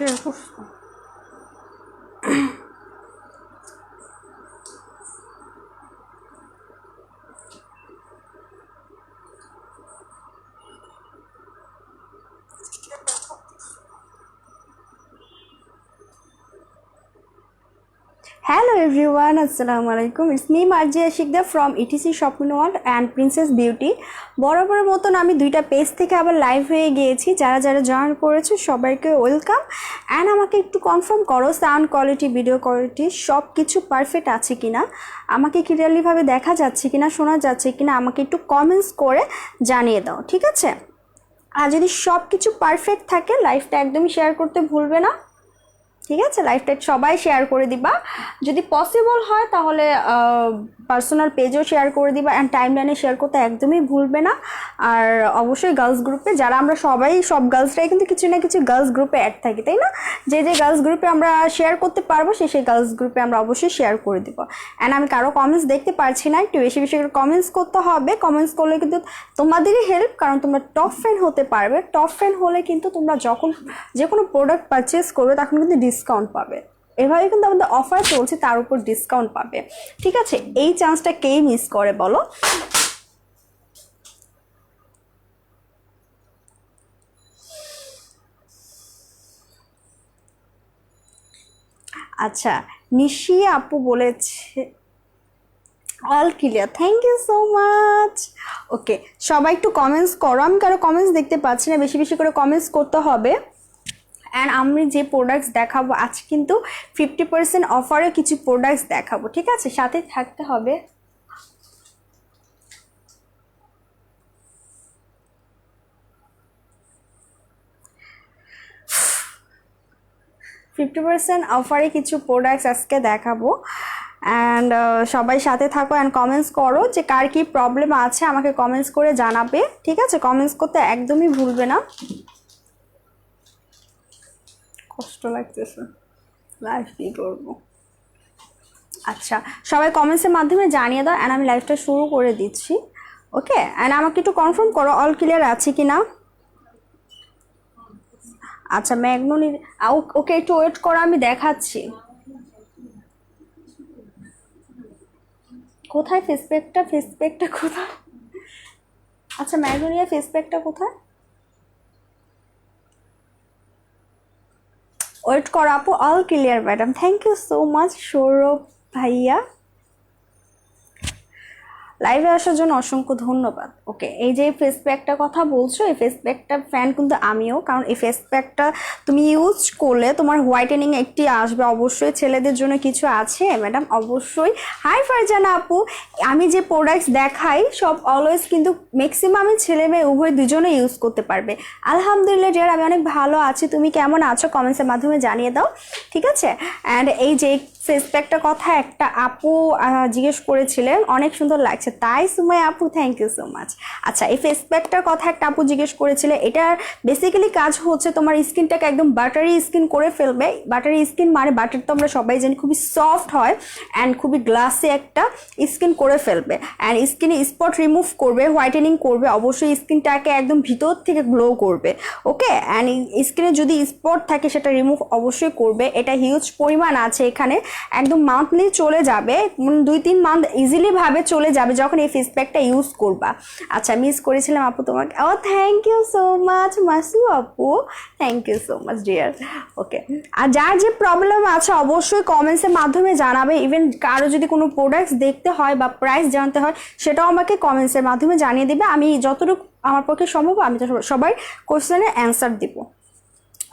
Share করছো? Hello everyone, Assalamu alaikum. It's me Marjia Shikda from ETC Shopping World and Princess Beauty. বরাবরের মতন আমি দুইটা page থেকে আবার লাইভ হয়ে গিয়েছি। যারা যারা জয়েন করেছে সবাইকে ওয়েলকাম। অ্যান্ড আমাকে একটু কনফার্ম করো সাউন্ড কোয়ালিটি, ভিডিও কোয়ালিটি সব কিছু পারফেক্ট আছে কিনা, আমাকে ক্লিয়ারলিভাবে দেখা যাচ্ছে কিনা, শোনা যাচ্ছে কিনা, আমাকে একটু কমেন্টস করে জানিয়ে দাও, ঠিক আছে? আর যদি সব কিছু পারফেক্ট থাকে লাইভটা একদমই শেয়ার করতে ভুলবে না, ঠিক আছে? লাইভটা সবাই শেয়ার করে দিবা, যদি পসিবল হয় তাহলে পার্সোনাল পেজও শেয়ার করে দিবা, অ্যান্ড টাইমলাইনে শেয়ার করতে একদমই ভুলবে না। আর অবশ্যই গার্লস গ্রুপে যারা আমরা সবাই, সব গার্লসরাই কিন্তু কিছু না কিছু গার্লস গ্রুপে অ্যাড থাকি, তাই না? যে যে গার্লস গ্রুপে আমরা শেয়ার করতে পারবো সেই গার্লস গ্রুপে আমরা অবশ্যই শেয়ার করে দিব। অ্যান্ড আমি কারো কমেন্টস দেখতে পারছি না, একটু বেশি বেশি করে কমেন্টস করতে হবে। কমেন্টস করলে কিন্তু তোমাদেরই হেল্প, কারণ তোমরা টপ ফ্যান হতে পারবে। টপ ফ্যান হলে কিন্তু তোমরা যখন যে কোনো প্রোডাক্ট পারচেস করবে তখন কিন্তু ডিসকাউন্ট পাবে। এভাবে কিন্তু আমাদের অফার চলছে, তার উপর ডিসকাউন্ট পাবে, ঠিক আছে? এই চান্সটা কেই মিস করে বলো? আচ্ছা, নিশি আপু বলেছে all clear, thank you so much. Okay, সবাই একটু কমেন্টস করো, আমি কারো কমেন্টস দেখতে পাচ্ছি না, বেশি বেশি করে কমেন্টস করতে হবে। অ্যান্ড আমি যে প্রোডাক্টস দেখাবো আজ কিন্তু 50% অফারে কিছু প্রোডাক্টস দেখাবো, ঠিক আছে? সাথে থাকতে হবে। ফিফটি পার্সেন্ট অফারে কিছু প্রোডাক্টস আজকে দেখাবো। অ্যান্ড সবাই সাথে থাকো অ্যান্ড কমেন্টস করো যে কার কী প্রবলেম আছে, আমাকে কমেন্টস করে জানাবে, ঠিক আছে? কমেন্টস করতে একদমই ভুলবে না। কষ্ট লাগতেছে, লাইভ কী করবো? আচ্ছা, সবাই কমেন্টসের মাধ্যমে জানিয়ে দাও অ্যান্ড আমি লাইভটা শুরু করে দিচ্ছি। ওকে, অ্যান্ড আমাকে একটু কনফার্ম করো অল ক্লিয়ার আছে কি না। আচ্ছা, ম্যাগনোনি, ওকে একটু ওয়েট করো, আমি দেখাচ্ছি। কোথায় ফেস প্যাকটা কোথায়? আচ্ছা, ম্যাগনোনিয়া ফেস প্যাকটা কোথায়? ওয়েট করো আপু, all clear madam, thank you so much Sourav ভাইয়া, লাইভে আসার জন্য অসংখ্য ধন্যবাদ। ওকে, এই যে ফেস প্যাকটা কথা বলছো, এই ফেস প্যাকটা ফ্যান কিন্তু আমিও, কারণ এই ফেস প্যাকটা তুমি ইউজ করলে তোমার হোয়াইটেনিং একটি আসবে। অবশ্যই ছেলেদের জন্য কিছু আছে ম্যাডাম, অবশ্যই। হাই ফারজানা আপু, আমি যে প্রোডাক্টস দেখাই সব অলওয়েজ কিন্তু ম্যাক্সিমামই ছেলে মেয়ে উভয় দুজনে ইউজ করতে পারবে। আলহামদুলিল্লাহ ডিয়ার, আমি অনেক ভালো আছি, তুমি কেমন আছো কমেন্টসের মাধ্যমে জানিয়ে দাও, ঠিক আছে? অ্যান্ড এই যে ফেস প্যাকটা কথা একটা আপু জিজ্ঞেস করেছিলেন, অনেক সুন্দর লাগছে, তাই সুমাই আপু, থ্যাংক ইউ সো মাচ। আচ্ছা, এই ফেস প্যাকটার কথা একটা আপু জিজ্ঞেস করেছিলে, এটার বেসিক্যালি কাজ হচ্ছে তোমার স্কিনটাকে একদম বাটারি স্কিন করে ফেলবে। বাটারি স্কিন মানে বাটার তো আমরা সবাই জানি খুবই সফট হয় অ্যান্ড খুবই গ্লাসি একটা স্কিন করে ফেলবে। অ্যান্ড স্কিনে স্পট রিমুভ করবে, হোয়াইটেনিং করবে, অবশ্যই স্কিনটাকে একদম ভিতর থেকে গ্লো করবে। ওকে, অ্যান্ড স্কিনে যদি স্পট থাকে সেটা রিমুভ অবশ্যই করবে। এটা হিউজ পরিমাণ আছে এখানে, একদম মান্থলি চলে যাবে, 2-3 মান্থ ইজিলি ভাবে চলে যাবে যখন এই ফেস প্যাকটা ইউজ করবা। আচ্ছা, মিস করেছিলাম আপু তোমাকে, ও thank you so much Masu আপু, thank you so much dear. Okay, আর যার যে প্রবলেম আছে অবশ্যই কমেন্টসের মাধ্যমে জানাবে। ইভেন কারো যদি কোনো প্রোডাক্টস দেখতে হয় বা প্রাইস জানতে হয় সেটাও আমাকে কমেন্টসের মাধ্যমে জানিয়ে দেবে। আমি যতটুকু আমার পক্ষে সম্ভব আমি সবাই কোশ্চেনের অ্যান্সার দিব।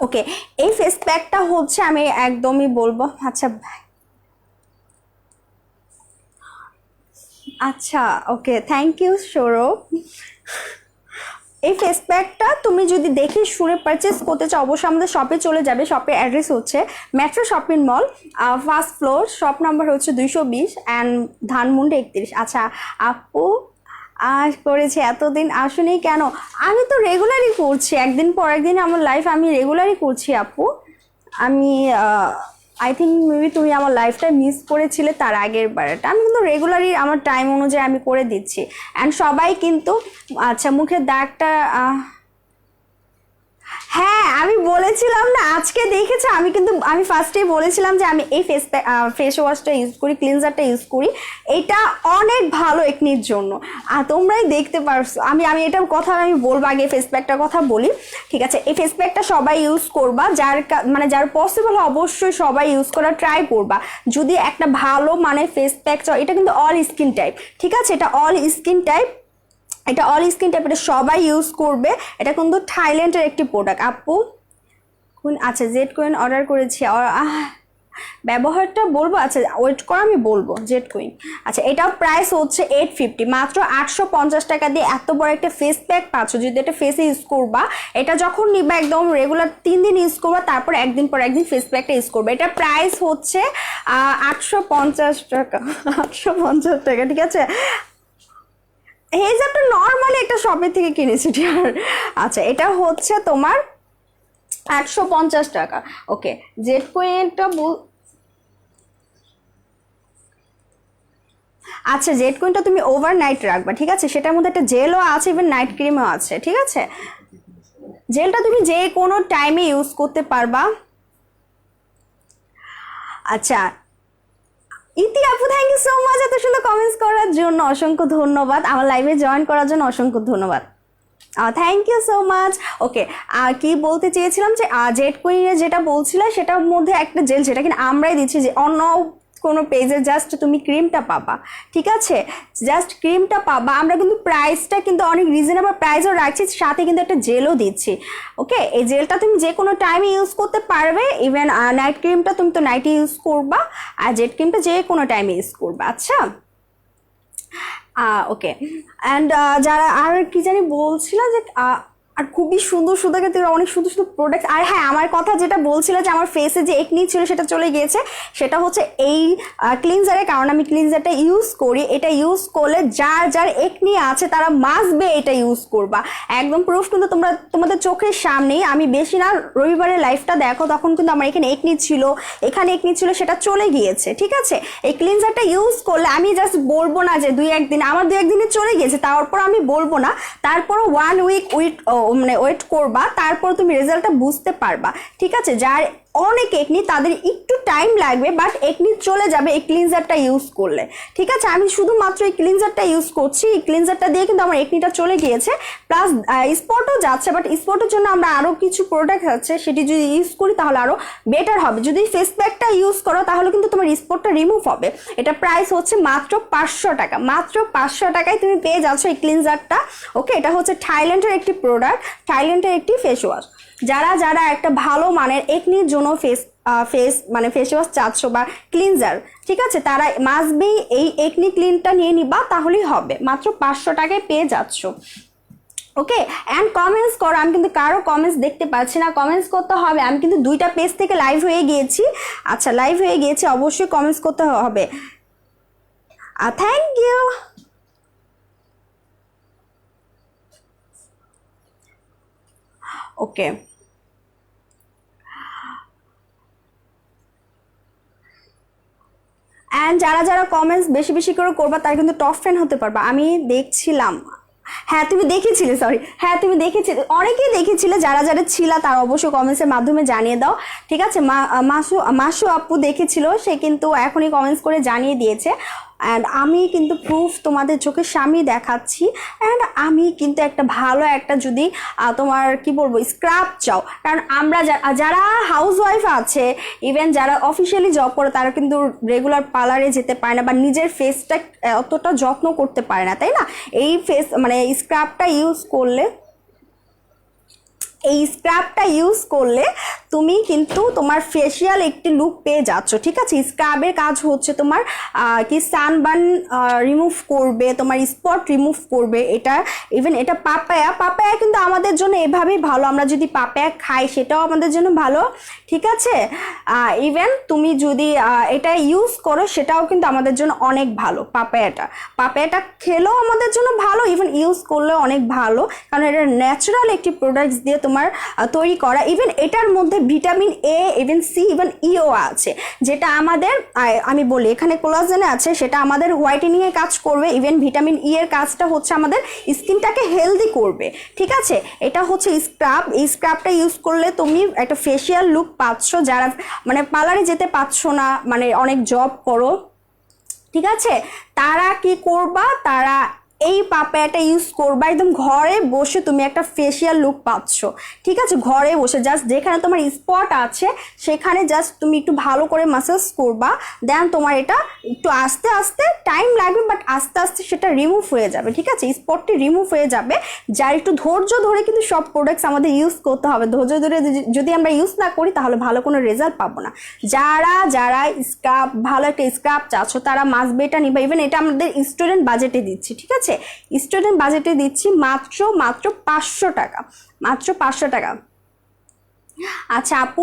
ওকে, এই ফেস প্যাকটা হচ্ছে আমি একদমই বলবো। আচ্ছা ভাই, আচ্ছা ওকে, থ্যাংক ইউ সৌরভ। এই ফেস প্যাকটা তুমি যদি দেখে শুনে পারচেস করতে চাও অবশ্যই আমাদের শপে চলে যাবে। শপের অ্যাড্রেস হচ্ছে metro shopping mall, first floor, shop number হচ্ছে 220 অ্যান্ড ধানমন্ডি 31। আচ্ছা আপু, করেছি এতদিন আসলেই কেন? আমি তো রেগুলারই করছি, একদিন পর একদিন আমার লাইফ আমি রেগুলারই করছি আপু। আমি আই থিঙ্ক মেবি তুমি আমার লাইফটা মিস করেছিলে তার আগের বারটা। আমি কিন্তু রেগুলারই আমার টাইম অনুযায়ী আমি করে দিচ্ছি। অ্যান্ড সবাই কিন্তু, আচ্ছা মুখের দাগটা হ্যাঁ আমি বলেছিলাম না, আজকে দেখেছো আমি ফার্স্টেই বলেছিলাম যে আমি এই ফেস ওয়াশটা ইউজ করি, ক্লিনজারটা ইউজ করি, এটা অনেক ভালো একনির জন্য। আর তোমরাই দেখতে পারছো, আমি এটার কথা আমি বলবো, আগে ফেস প্যাকটার কথা বলি। ঠিক আছে, এই ফেস প্যাকটা সবাই ইউজ করবা, যার পসিবল অবশ্যই সবাই ইউজ করা ট্রাই করবা। যদি একটা ভালো মানে ফেস প্যাক চাও, এটা কিন্তু অল স্কিন টাইপ, ঠিক আছে, এটা অল স্কিন টাইপ, এটা অল স্কিন টাইপ, এটা সবাই ইউজ করবে। এটা কিন্তু থাইল্যান্ডের একটি প্রোডাক্ট। আপু আচ্ছা জেড কুইন অর্ডার করেছি, ব্যবহারটা বলবো, আচ্ছা ওয়েট করো আমি বলবো। জেড কুইন, আচ্ছা এটার প্রাইস হচ্ছে 850, মাত্র 850 টাকা দিয়ে এত বড় একটা ফেস প্যাক পাচ্ছ। যদি এটা ফেসে ইউজ করবা, এটা যখন নিবা একদম রেগুলার 3 দিন ইউজ করবা, তারপর একদিন পর একদিন ফেস প্যাকটা ইউজ করবে। এটা প্রাইস হচ্ছে 850 টাকা, 850 টাকা, ঠিক আছে। হেজাবটা নর্মালি একটা শপের থেকে কিনেছি, ঠিক আছে। আচ্ছা এটা হচ্ছে তোমার 850 টাকা। ওকে, জেড কুইনটা আচ্ছা জেড কুইনটা তুমি ওভারনাইট রাখবা, ঠিক আছে, সেটার মধ্যে একটা জেলও আছে, ইভেন নাইট ক্রিমও আছে, ঠিক আছে। জেলটা তুমি যে কোনো টাইমে ইউজ করতে পারবা। আচ্ছা ইতি আপু, থ্যাংক ইউ সো মাচ এত সুন্দর কমেন্টস করার জন্য, অসংখ্য ধন্যবাদ। আমার লাইভে জয়েন করার জন্য অসংখ্য ধন্যবাদ, থ্যাংক ইউ সো মাচ। ওকে, কি বলতে চেয়েছিলাম যে জেড কুইনের যেটা বলছিল সেটার মধ্যে একটা জেল, যেটা কিন্তু আমরাই দিচ্ছি, যে অন্য কোনো পেজে জাস্ট তুমি ক্রিমটা পাবা, ঠিক আছে, জাস্ট ক্রিমটা পাবা। আমরা কিন্তু প্রাইসটা কিন্তু অনেক রিজনেবল প্রাইসও রাখছি, সাথে কিন্তু একটা জেলও দিচ্ছি। ওকে, এই জেলটা তুমি যে কোনো টাইমে ইউজ করতে পারবে, ইভেন নাইট ক্রিমটা তুমি তো নাইটে ইউজ করবা, আর জেড ক্রিমটা যে কোনো টাইমে ইউজ করবা। আচ্ছা ওকে, অ্যান্ড যারা আর কি জানি বলছিল যে আর খুবই সুন্দর সুন্দর কিন্তু অনেক সুন্দর সুন্দর প্রোডাক্ট। আর হ্যাঁ, আমার কথা যেটা বলছিল যে আমার ফেসে যে একনি ছিল সেটা চলে গিয়েছে, সেটা হচ্ছে এই ক্লিনজারে, কারণ আমি ক্লিনজারটা ইউজ করি। এটা ইউজ করলে যার যার একনি আছে তারা মাস্ট বে এটা ইউজ করবা, একদম প্রুফ কিন্তু তোমাদের চোখের সামনেই। আমি বেশি না, রবিবারের লাইফটা দেখো, তখন কিন্তু আমার এখানে একনি ছিল, এখানে একনি ছিল, সেটা চলে গিয়েছে, ঠিক আছে। এই ক্লিনজারটা ইউজ করলে আমি জাস্ট বলবো না যে 2-1 দিন, আমার 2-1 দিনে চলে গিয়েছে, তারপর আমি বলবো না, তারপরও 1 উইক মানে ওয়েট করবা, তারপর তুমি রেজাল্টটা বুঝতে পারবা, ঠিক আছে। যার অনেক একনি তাদের একটু টাইম লাগবে, বাট একনি চলে যাবে এই ক্লিনজারটা ইউজ করলে, ঠিক আছে। আমি শুধুমাত্র এই ক্লিনজারটা ইউজ করছি, এই ক্লিনজারটা দিয়ে কিন্তু আমার একনিটা চলে গিয়েছে, প্লাস স্পটও যাচ্ছে, বাট স্পটের জন্য আমরা আরও কিছু প্রোডাক্ট আছে, সেটি যদি ইউজ করি তাহলে আরও বেটার হবে। যদি ফেস প্যাকটা ইউজ করো তাহলে কিন্তু তোমার স্পটটা রিমুভ হবে। এটা প্রাইস হচ্ছে মাত্র 500 টাকা, মাত্র 500 টাকায় তুমি পেয়ে যাচ্ছ এই ক্লিনজারটা। ওকে, এটা হচ্ছে থাইল্যান্ডের একটি প্রোডাক্ট, থাইল্যান্ডের একটি ফেস ওয়াশ। যারা একটা ভালো মানের একনির জন্য ফেস ওয়াশ চাচ্ছ বা ক্লিনজার, ঠিক আছে, তারা মাস্ট বি এই একনি ক্লিনটা নিয়ে নিবা, তাহলেই হবে। মাত্র 500 টাকায় পেয়ে যাচ্ছ। ওকে, অ্যান্ড কমেন্টস করো, আমি কিন্তু কারো কমেন্টস দেখতে পাচ্ছি না, কমেন্টস করতে হবে। আমি কিন্তু 2টা পেজ থেকে লাইভ হয়ে গিয়েছি, আচ্ছা লাইভ হয়ে গিয়েছি, অবশ্যই কমেন্টস করতে হবে। Thank you. ওকে, অ্যান্ড যারা কমেন্টস বেশি বেশি করে করবা তারা কিন্তু টপ ফ্যান হতে পারবা। আমি দেখছিলাম, হ্যাঁ তুমি দেখেছিলে, সরি, হ্যাঁ তুমি দেখেছিলে, অনেকেই দেখেছিলে, যারা ছিল তারা অবশ্যই কমেন্টসের মাধ্যমে জানিয়ে দাও, ঠিক আছে। মাসু আপু দেখেছিল, সে কিন্তু এখনই কমেন্টস করে জানিয়ে দিয়েছে। অ্যান্ড আমি কিন্তু প্রুফ তোমাদের চোখের সামনে দেখাচ্ছি। অ্যান্ড আমি কিন্তু একটা ভালো একটা, যদি তোমার কি বলবো, স্ক্রাব চাও, কারণ আমরা যারা হাউস ওয়াইফ আছে, ইভেন যারা অফিসিয়ালি জব করে, তারা কিন্তু রেগুলার পার্লারে যেতে পারে না বা নিজের ফেসটা অতটা যত্ন করতে পারে না, তাই না। এই মানে স্ক্রাবটা ইউজ করলে, এই স্ক্রাবটা ইউজ করলে তুমি কিন্তু তোমার ফেসিয়াল একটি লুক পেয়ে যাচ্ছ, ঠিক আছে। স্ক্রাবের কাজ হচ্ছে তোমার কি সানবার্ন রিমুভ করবে, তোমার স্পট রিমুভ করবে। এটা ইভেন এটা পাপায়া কিন্তু আমাদের জন্য এভাবেই ভালো, আমরা যদি পাপায়া খাই সেটাও আমাদের জন্য ভালো, ঠিক আছে। ইভেন তুমি যদি এটা ইউজ করো সেটাও কিন্তু আমাদের জন্য অনেক ভালো। পাপায়াটা খেলেও আমাদের জন্য ভালো, ইভেন ইউজ করলেও অনেক ভালো, কারণ এটা ন্যাচারাল একটি প্রোডাক্টস দিয়ে তোমার তৈরি করা। ইভেন এটার মধ্যে vitamin A, even C, even E আছে, যেটা আমাদের আমি বলি এখানে কোলাজেন আছে, সেটা আমাদের হোয়াইটেনিং এর কাজ করবে। ইভেন ভিটামিন ই এর কাজটা হচ্ছে আমাদের স্কিনটাকে হেলদি করবে। ঠিক আছে, এটা হচ্ছে স্ক্রাব। এই স্ক্রাবটা ইউজ করলে তুমি একটা ফেসিয়াল লুক পাচ্ছ, যারা মানে পার্লারে যেতে পারছো না, মানে অনেক জব করো, ঠিক আছে, তারা কি করবা, তারা এই পাপায়াটা ইউজ করবা, একদম ঘরে বসে তুমি একটা ফেসিয়াল লুক পাচ্ছ। ঠিক আছে, ঘরে বসে জাস্ট যেখানে তোমার স্পট আছে সেখানে জাস্ট তুমি একটু ভালো করে মাসাজ করবা, দেন তোমার এটা একটু আস্তে আস্তে টাইম লাগবে, বাট আস্তে আস্তে সেটা রিমুভ হয়ে যাবে। ঠিক আছে, স্পটটি রিমুভ হয়ে যাবে। যার একটু ধৈর্য ধরে কিন্তু সব প্রোডাক্টস আমাদের ইউজ করতে হবে। ধৈর্য ধরে যদি আমরা ইউজ না করি তাহলে ভালো কোনো রেজাল্ট পাবো না। যারা স্ক্রাব, ভালো একটা স্ক্রাব চাচ্ছ তারা মাস্ট বি এটা নিবা। ইভেন এটা আমাদের স্টুডেন্ট বাজেটে দিচ্ছি। ঠিক আছে, স্টুডেন্ট বাজেটে দিচ্ছি মাত্র 500 টাকা, মাত্র 500 টাকা। আচ্ছা আপু,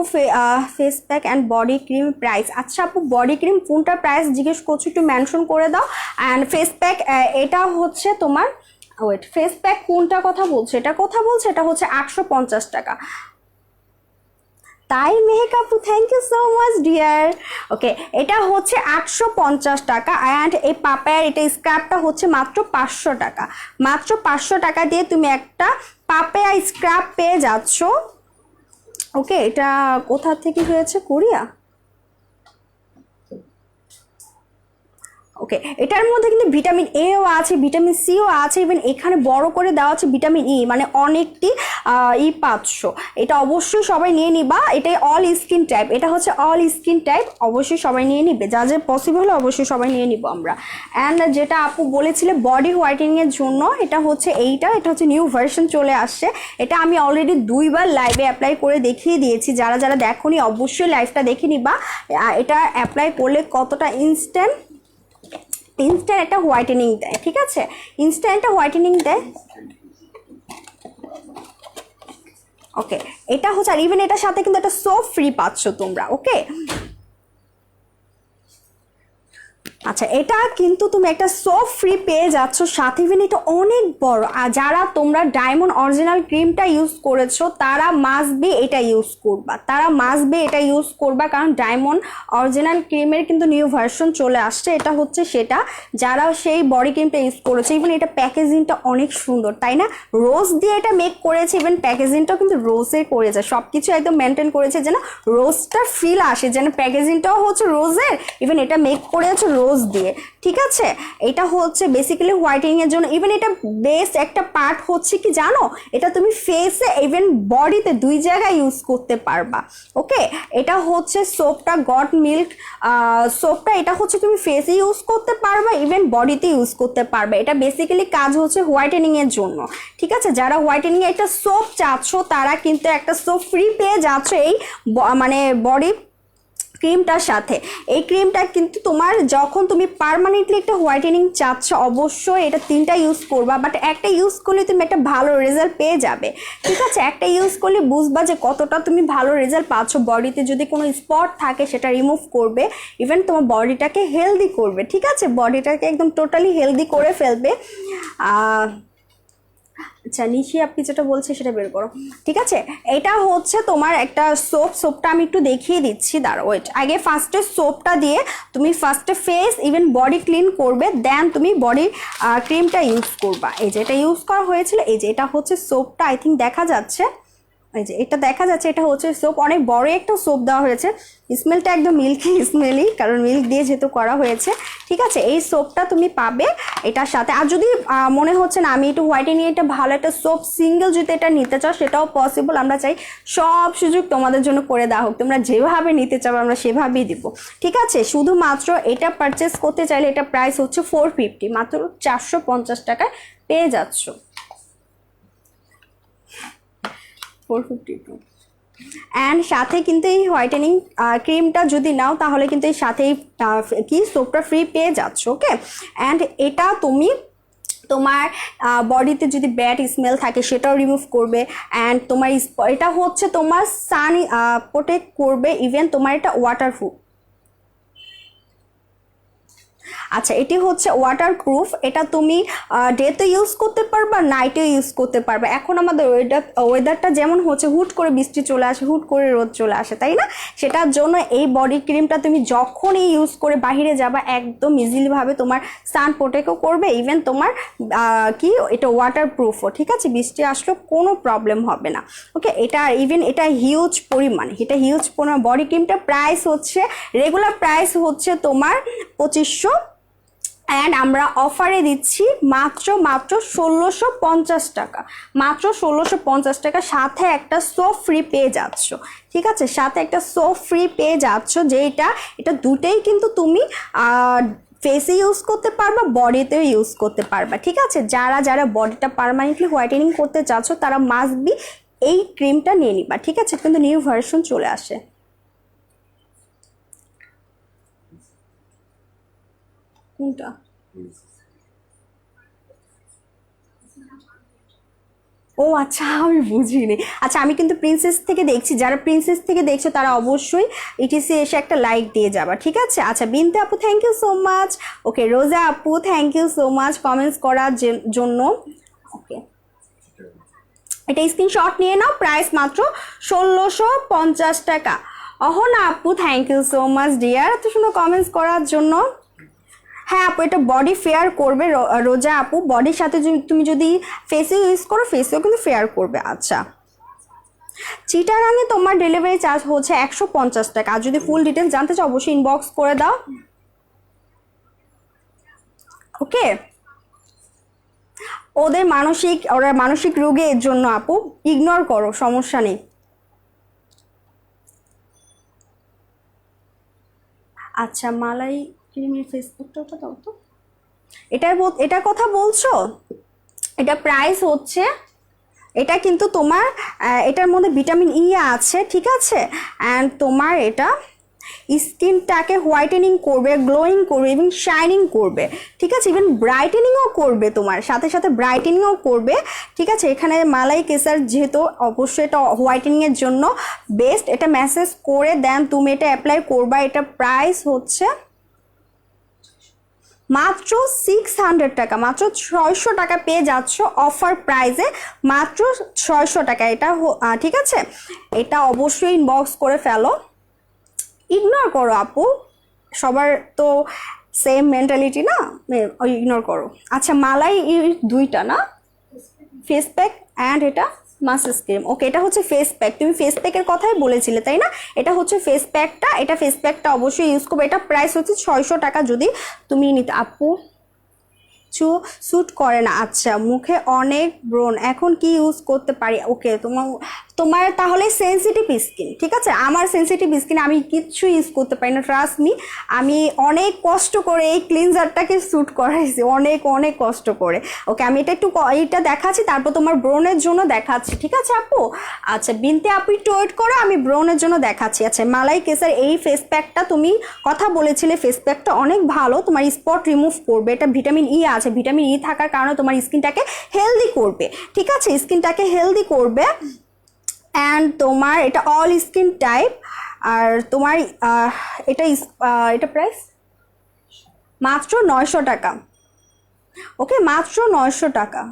face pack and body cream price. আচ্ছা আপু, বডি ক্রিম কোনটা প্রাইস জিজ্ঞেস করছো, একটু মেনশন করে দাও। অ্যান্ড ফেস প্যাক এটা হচ্ছে তোমার, ওয়েট, ফেস প্যাক কোনটা কথা বলছে, এটা কথা বলছে, এটা হচ্ছে 850 টাকা। তাই মেহেক আপু, thank you so much dear. Okay, এটা হচ্ছে 850 টাকা। অ্যান্ড এই পাপায়ার এটা স্ক্রাবটা হচ্ছে মাত্র 500 টাকা। মাত্র 500 টাকা দিয়ে তুমি একটা পাপায়া স্ক্রাব পেয়ে যাচ্ছ। ওকে, এটা কোথা থেকে হয়েছে, কোরিয়া। ওকে, এটার মধ্যে কিন্তু ভিটামিন এও আছে, ভিটামিন সিও আছে, ইভেন এখানে বড় করে দেওয়া আছে ভিটামিন ই, মানে অনেকটি পাচ্ছ। এটা অবশ্যই সবাই নিয়ে নিবা। এটাই অল স্কিন টাইপ, এটা হচ্ছে অল স্কিন টাইপ, অবশ্যই সবাই নিয়ে নিবে, যা যা পসিবল অবশ্যই সবাই নিয়ে নিব আমরা। অ্যান্ড যেটা আপু বলেছিলে বডি হোয়াইটেনিং এর জন্য, এটা হচ্ছে এটা হচ্ছে নিউ ভার্সন চলে আসছে। এটা আমি অলরেডি 2বার লাইভে অ্যাপ্লাই করে দেখিয়ে দিয়েছি। যারা যারা দেখোনি অবশ্যই লাইভটা দেখে নিবা। এটা অ্যাপ্লাই করলে কতটা ইনস্ট্যান্ট একটা হোয়াইটেনিং দেয়। ঠিক আছে, ইনস্ট্যান্ট একটা হোয়াইটেনিং দেয়। ওকে, এটা হচ্ছে, আর ইভেন এটার সাথে কিন্তু একটা সোপ ফ্রি পাচ্ছ তোমরা। ওকে, আচ্ছা, এটা কিন্তু তুমি একটা সোপ ফ্রি পেয়ে যাচ্ছ সাথে। ইভেন এটা অনেক বড়। আর যারা তোমরা ডায়মন্ড অরিজিনাল ক্রিমটা ইউজ করেছো তারা মাস্ট বি এটা ইউজ করবা, কারণ ডায়মন্ড অরিজিনাল ক্রিমের কিন্তু নিউ ভার্সন চলে আসছে। এটা হচ্ছে সেটা, যারা সেই বডি ক্রিমটা ইউজ করেছে। ইভেন এটা প্যাকেজিংটা অনেক সুন্দর, তাই না? রোজ দিয়ে এটা মেক করেছে, ইভেন প্যাকেজিংটাও কিন্তু রোজে করেছে, সব কিছু একদম মেনটেন করেছে যেন রোজটা ফিল আসে, যেন প্যাকেজিংটাও হচ্ছে রোজের, ইভেন এটা মেক করেছে রোজ দিয়ে। ঠিক আছে, এটা হচ্ছে বেসিক্যালি হোয়াইটেনিং এর জন্য। ইভেন এটা বেস্ট একটা পার্ট হচ্ছে কি জানো, এটা তুমি ফেসে ইভেন বডিতে 2 জায়গায় ইউজ করতে পারবা। ওকে, এটা হচ্ছে সোপটা গট মিল্ক সোপটা, এটা হচ্ছে তুমি ফেসে ইউজ করতে পারবা, ইভেন বডিতে ইউজ করতে পারবে। এটা বেসিক্যালি কাজ হচ্ছে হোয়াইটেনিং এর জন্য। ঠিক আছে, যারা হোয়াইটেনিং এর একটা সোপ চাচ্ছ তারা কিন্তু একটা সোপ ফ্রি পেয়ে যাচ্ছ এই মানে বডি ক্রিমটার সাথে। এই ক্রিমটা কিন্তু তোমার যখন তুমি পার্মানেন্টলি একটা হোয়াইটেনিং চাচ্ছ অবশ্যই এটা 3টা ইউজ করবা, বাট একটা ইউজ করলে তুমি একটা ভালো রেজাল্ট পেয়ে যাবে। ঠিক আছে, একটা ইউজ করলে বুঝবা যে কতটা তুমি ভালো রেজাল্ট পাচ্ছ। বডিতে যদি কোনো স্পট থাকে সেটা রিমুভ করবে, ইভেন তোমার বডিটাকে হেলদি করবে। ঠিক আছে, বডিটাকে একদম টোটালি হেলদি করে ফেলবে। আচ্ছা নিশি, আপনি যেটা বলছে সেটা বের করো। ঠিক আছে, এটা হচ্ছে তোমার একটা সোপটা আমি একটু দেখিয়ে দিচ্ছি, দাঁড়াও ওয়েট। আগে ফার্স্টে সোপটা দিয়ে তুমি ফার্স্টে ফেস ইভেন বডি ক্লিন করবে, দেন তুমি বডি ক্রিমটা ইউজ করবা। এই যে এটা ইউজ করা হয়েছিল, এই যে এটা হচ্ছে সোপটা, আই থিঙ্ক দেখা যাচ্ছে, এই যে এটা দেখা যাচ্ছে, এটা হচ্ছে সোপ, অনেক বড় একটা সোপ দেওয়া হয়েছে। স্মেলটা একদম মিল্কি স্মেলই, কারণ মিল্ক দিয়ে যেহেতু করা হয়েছে। ঠিক আছে, এই সোপটা তুমি পাবে এটার সাথে। আর যদি মনে হচ্ছে না আমি একটু হোয়াইটেনিং এটা ভালো একটা সোপ সিঙ্গেল যদি এটা নিতে চাও সেটাও পসিবল। আমরা চাই সব সুযোগ তোমাদের জন্য করে দেওয়া হোক, তোমরা যেভাবে নিতে চাও আমরা সেভাবেই দিব। ঠিক আছে, শুধুমাত্র এটা পারচেস করতে চাইলে এটা প্রাইস হচ্ছে 450, মাত্র 450 টাকায় পেয়ে যাচ্ছ। 452 অ্যান্ড সাথে কিন্তু এই হোয়াইটেনিং ক্রিমটা যদি নাও তাহলে কিন্তু এই সাথেই কি সোপটা ফ্রি পেয়ে যাচ্ছ। ওকে, অ্যান্ড এটা তুমি তোমার বডিতে যদি ব্যাড স্মেল থাকে সেটাও রিমুভ করবে, অ্যান্ড তোমার এটা হচ্ছে তোমার সান প্রোটেক্ট করবে, ইভেন তোমার এটা ওয়াটারপ্রুফ। আচ্ছা এটি হচ্ছে ওয়াটারপ্রুফ, এটা তুমি ডেতে ইউজ করতে পারবা, নাইটেও ইউজ করতে পারবা। এখন আমাদের ওয়েদারটা যেমন হচ্ছে, হুট করে বৃষ্টি চলে আসে, হুট করে রোদ চলে আসে, তাই না? সেটার জন্য এই বডি ক্রিমটা তুমি যখনই ইউজ করে বাইরে যাবা একদম ইজিলিভাবে তোমার সান প্রোটেক্টও করবে, ইভেন তোমার কি এটা ওয়াটারপ্রুফও, ঠিক আছে? বৃষ্টি আসলেও কোনো প্রবলেম হবে না। ওকে, এটা ইভেন এটা হিউজ পরিমাণ, বডি ক্রিমটা প্রাইস হচ্ছে, রেগুলার প্রাইস হচ্ছে তোমার 2500, অ্যান্ড আমরা অফারে দিচ্ছি মাত্র 1650 টাকা, মাত্র 1650 টাকা, সাথে একটা সোপ ফ্রি পেয়ে যাচ্ছ, ঠিক আছে? সাথে একটা সোপ ফ্রি পেয়ে যাচ্ছ, এটা দুটেই কিন্তু তুমি ফেসে ইউজ করতে পারবা, বডিতেও ইউজ করতে পারবা, ঠিক আছে? যারা বডিটা পার্মানেন্টলি হোয়াইটেনিং করতে চাচ্ছ তারা মাস্ট বি এই ক্রিমটা নিয়ে নিবা, ঠিক আছে? কিন্তু নিউ ভার্সন চলে আসে। কোনটা? ও আচ্ছা, আমি বুঝিনি। আচ্ছা আমি কিন্তু প্রিন্সেস থেকে দেখছি, যারা প্রিন্সেস থেকে দেখছো তারা অবশ্যই ইটিসি এসে একটা লাইক দিয়ে যাবা, ঠিক আছে? আচ্ছা বিনতে আপু thank you so much. Okay, Roza আপু thank you so much comments করার জন্য। ওকে, এটা স্ক্রিনশট নিয়ে নাও, প্রাইস মাত্র 1650 টাকা। অহনা আপু thank you so much dear, এত সুন্দর কমেন্টস করার জন্য। হ্যাঁ আপু, এটা বডি ফেয়ার করবে রোজা আপু, বডির সাথে তুমি যদি ফেসে ইউজ করো ফেসেও কিন্তু ফেয়ার করবে। আচ্ছা, চিটাগাঙে তোমার ডেলিভারি চার্জ হচ্ছে 150 টাকা। আর যদি ফুল ডিটেলস জানতে চাও অবশ্যই ইনবক্স করে দাও। ওকে, ওরা মানসিক রোগের জন্য আপু, ইগনোর করো, সমস্যা নেই। আচ্ছা, মালাই ক্রিমের ফেসবুকটা ওটা দাও তো। এটার কথা বলছো? এটা প্রাইস হচ্ছে, এটা কিন্তু তোমার এটার মধ্যে ভিটামিন ই আছে, ঠিক আছে? অ্যান্ড তোমার এটা স্কিনটাকে হোয়াইটেনিং করবে, গ্লোয়িং করবে এবং শাইনিং করবে, ঠিক আছে? ইভেন ব্রাইটেনিংও করবে, তোমার সাথে সাথে ব্রাইটেনিংও করবে, ঠিক আছে? এখানে মালাই কেসার যেহেতু অবশ্যই এটা হোয়াইটেনিংয়ের জন্য বেস্ট, এটা ম্যাসেজ করে দেন তুমি এটা অ্যাপ্লাই করবা। এটা প্রাইস হচ্ছে মাত্র 600 টাকা, মাত্র 600 টাকা পেয়ে যাচ্ছ অফার প্রাইসে, মাত্র 600 টাকা। এটা ঠিক আছে, এটা অবশ্যই ইনবক্স করে ফেলো, ইগনোর করো আপু, সবার তো সেম মেন্টালিটি না, ইগনোর করো। আচ্ছা, মালাই দুইটা না, ফেস প্যাক অ্যান্ড এটা মাসাজ ক্রিম। ওকে, এটা হচ্ছে ফেস প্যাক, তুমি ফেস প্যাকের কথাই বলেছিলে তাই না? এটা হচ্ছে ফেস প্যাকটা, এটা ফেস প্যাকটা অবশ্যই ইউজ করবে। এটা প্রাইস হচ্ছে 600 টাকা যদি তুমি নিতে। আপু স্যুট করে না, আচ্ছা মুখে অনেক ব্রণ, এখন কি ইউজ করতে পারি? ওকে, তোমার তাহলে সেন্সিটিভ স্কিন, ঠিক আছে? আমার সেন্সিটিভ স্কিন, আমি কিচ্ছু ইউজ করতে পারি না, ট্রাস্ট মি। আমি অনেক কষ্ট করে এই ক্লিনজারটাকে স্যুট করাইছি, অনেক অনেক কষ্ট করে। ওকে, আমি এটা দেখাচ্ছি, তারপর তোমার ব্রণের জন্য দেখাচ্ছি, ঠিক আছে আপু? আচ্ছা বিনতে আপু একটু ওয়েট করো, আমি ব্রণের জন্য দেখাচ্ছি। আচ্ছা, মালাই কেসার এই ফেস প্যাকটা তুমি কথা বলেছিলে, ফেস প্যাকটা অনেক ভালো, তোমার স্পট রিমুভ করবে, এটা ভিটামিন ই আছে, ভিটামিন ই থাকার কারণে তোমার স্কিনটাকে হেলদি করবে, ঠিক আছে? স্কিনটাকে হেলদি করবে, অ্যান্ড তোমার এটা অল স্কিন টাইপ। আর তোমার এটা প্রাইস মাত্র 900 টাকা। ওকে, মাত্র 900 টাকা।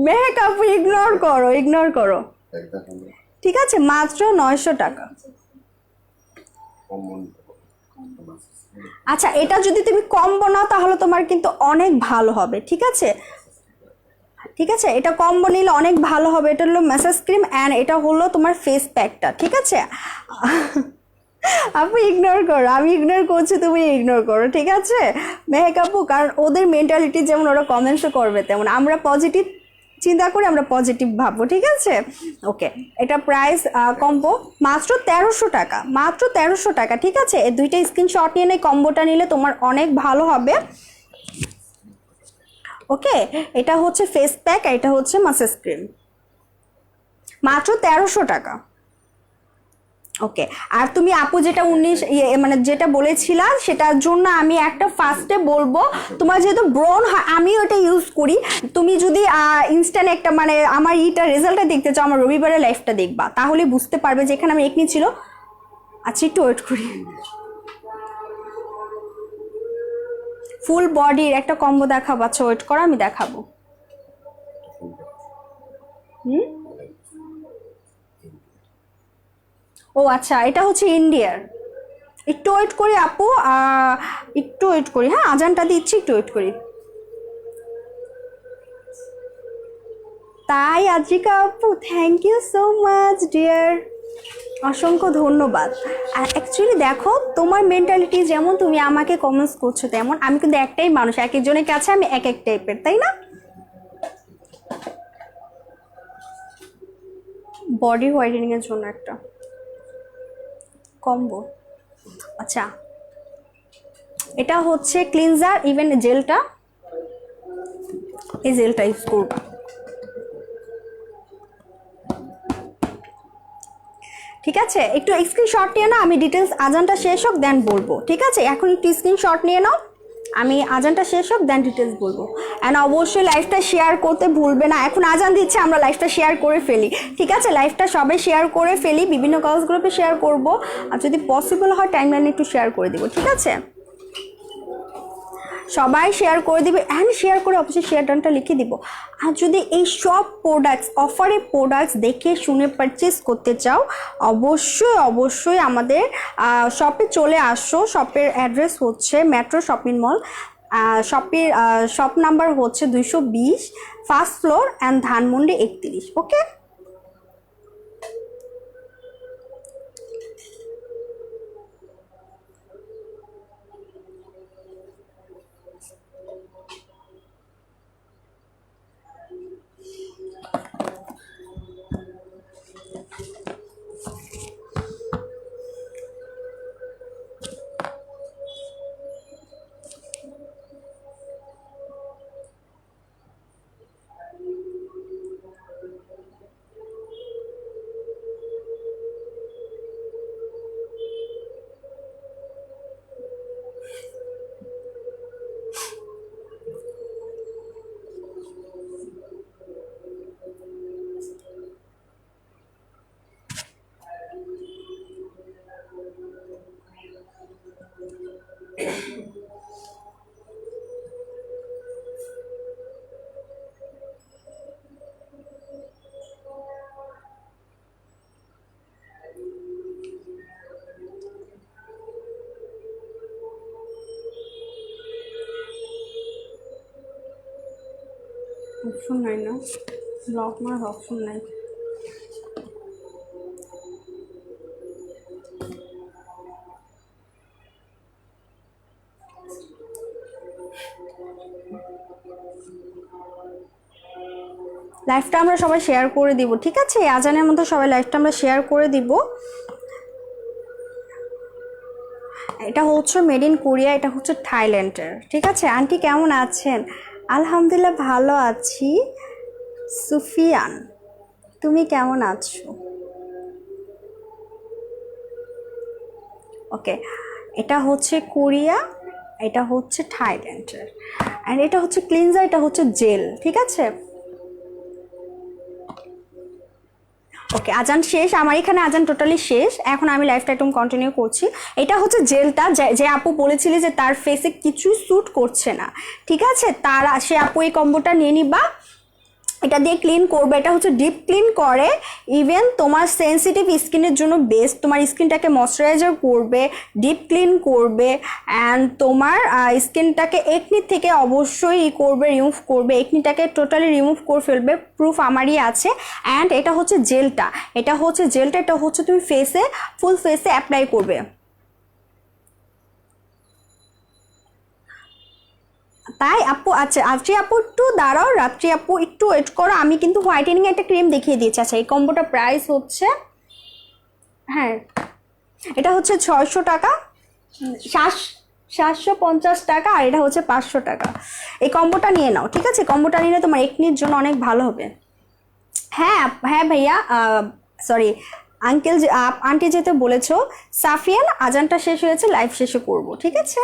মেহেক আপু ইগনোর করো, ঠিক আছে? মাত্র 900 টাকা। আচ্ছা, এটা যদি তুমি কম্বো নাও তাহলে তোমার কিন্তু অনেক ভালো হবে, ঠিক আছে? ঠিক আছে, এটা কম্বো নিলে অনেক ভালো হবে। এটা হলো ম্যাসাজ ক্রিম অ্যান্ড এটা হলো তোমার ফেস প্যাকটা, ঠিক আছে? আপু ইগনোর করো, আমি ইগনোর করছি, তুমি ইগনোর করো, ঠিক আছে মেহেক আপু? কারণ ওদের মেন্টালিটি যেমন, ওরা কমেন্টসও করবে তেমন, আমরা পজিটিভ চিন্তা করে আমরা পজিটিভ ভাববো, ঠিক আছে? ওকে, এটা প্রাইস কম্বো মাত্র 1300 টাকা, মাত্র 1300 টাকা, ঠিক আছে? এই দুইটা স্ক্রিনশট নিয়ে নেই, কম্বোটা নিলে তোমার অনেক ভালো হবে। ওকে, এটা হচ্ছে ফেস প্যাক, এটা হচ্ছে ম্যাসাজ ক্রিম, মাত্র 1300 টাকা। ওকে, আর তুমি আপু যেটা 19 মানে যেটা বলেছিলা সেটার জন্য আমি একটা ফার্স্টে বলবো, তোমার যেহেতু ব্রন হয়, আমিও এটা ইউজ করি, তুমি যদি ইনস্ট্যান্ট একটা মানে আমার রেজাল্টটা দেখতে চাও, আমার রবিবারের লাইফটা দেখবা, তাহলে বুঝতে পারবে যেখানে আমি একনি ছিল। আচ্ছা একটু ওয়েট করি। ফুল বডির একটা কম্বো দেখাবো। আচ্ছা ওয়েট করো, আমি দেখাবো। ও আচ্ছা, এটা হচ্ছে ইন্ডিয়ার। একটু ওয়েট করি আপু, একটু ওয়েট করি। হ্যাঁ, আজানটা দিচ্ছি, একটু ওয়েট করি। তাই আদ্রিকা আপু, thank you so much dear, অসংখ্য ধন্যবাদ। আর অ্যাকচুয়ালি দেখো, তোমার মেন্টালিটি যেমন, তুমি আমাকে কমেন্টস করছো তেমন, আমি কিন্তু একটাই মানুষ, এক একজনের কাছে আমি এক এক টাইপের, তাই না? বডি হোয়াইটেনিং এর জন্য একটা কম্বো। আচ্ছা, এটা হচ্ছে ক্লিনজার, ইভেন জেলটা, এই জেলটা ইউজ করবা। ঠিক আছে, একটু স্ক্রিনশট নিয়ে নাও, আমি ডিটেলস আজানটা শেষ হোক দেন বলবো। ঠিক আছে, এখন একটু স্ক্রিনশট নিয়ে নাও, আমি আজানটা শেষ হোক দেন ডিটেলস বলবো। অ্যান্ড অবশ্যই লাইভটা শেয়ার করতে ভুলবে না। এখন আজান দিচ্ছে, আমরা লাইভটা শেয়ার করে ফেলি। ঠিক আছে, লাইভটা সবাই শেয়ার করে ফেলি, বিভিন্ন কলেজ গ্রুপে শেয়ার করব, আর যদি পসিবল হয় টাইমলাইনে একটু শেয়ার করে দিব। ঠিক আছে, সবাই শেয়ার করে দিবে, অ্যান্ড শেয়ার করে অবশ্যই শেয়ার ডানটা লিখে দিব। আর যদি এই সব প্রোডাক্টস, অফারে প্রোডাক্টস দেখে শুনে পারচেস করতে চাও, অবশ্যই অবশ্যই আমাদের শপে চলে আসো। শপের অ্যাড্রেস হচ্ছে মেট্রো শপিং মল, শপ নাম্বার হচ্ছে 220, first floor, and Dhanmondi 31। Okay, option নাই না, ব্লক মারার অপশন নাই। লাইভটা আমরা সবাই শেয়ার করে দিব। ঠিক আছে, আজানের মধ্যে সবাই লাইভটা আমরা শেয়ার করে দিব। এটা হচ্ছে মেড ইন কোরিয়া, এটা হচ্ছে থাইল্যান্ডের। ঠিক আছে, আন্টি কেমন আছেন? আলহামদুলিল্লাহ ভালো আছি। সুফিয়ান, তুমি কেমন আছো? ওকে, এটা হচ্ছে কোরিয়া, এটা হচ্ছে থাইল্যান্ডের, অ্যান্ড এটা হচ্ছে ক্লিনজার, এটা হচ্ছে জেল। ঠিক আছে, ওকে, আজান শেষ, আমার এখানে আজান টোটালি শেষ। এখন আমি লাইফটা একদম কন্টিনিউ করছি। এটা হচ্ছে জেলটা, যে আপু বলেছিলে যে তার ফেসে কিছুই স্যুট করছে না, ঠিক আছে, সে আপু এই কম্বোটা নিয়ে নিবা। এটা দিয়ে ক্লিন করবে, এটা হচ্ছে ডিপ ক্লিন করে, ইভেন তোমার সেন্সিটিভ স্কিনের জন্য বেস্ট, তোমার স্কিনটাকে ময়শ্চারাইজার করবে, ডিপ ক্লিন করবে, অ্যান্ড তোমার স্কিনটাকে একনি থেকে অবশ্যই করবে, রিমুভ করবে, একনিটাকে টোটালি রিমুভ করে ফেলবে, প্রুফ আমারই আছে। অ্যান্ড এটা হচ্ছে জেলটা, এটা হচ্ছে তুমি ফেসে, ফুল ফেসে অ্যাপ্লাই করবে। তাই আপু, আচ্ছা রাত্রি আপু একটু দাঁড়াও, রাত্রি আপু একটু ওয়েট করো, আমি কিন্তু হোয়াইটেনিং একটা ক্রিম দেখিয়ে দিয়েছি। আচ্ছা, এই কম্বোটা প্রাইস হচ্ছে, হ্যাঁ এটা হচ্ছে 600 টাকা, 750 টাকা, আর এটা হচ্ছে 500 টাকা। এই কম্বোটা নিয়ে নাও। ঠিক আছে, কম্বোটা নিলে তোমার একনির জন্য অনেক ভালো হবে। হ্যাঁ হ্যাঁ ভাইয়া, সরি আঙ্কেল, আন্টি যেতে বলেছো। সাফিয়ান, আজানটা শেষ হয়েছে, লাইভ শেষে করব। ঠিক আছে,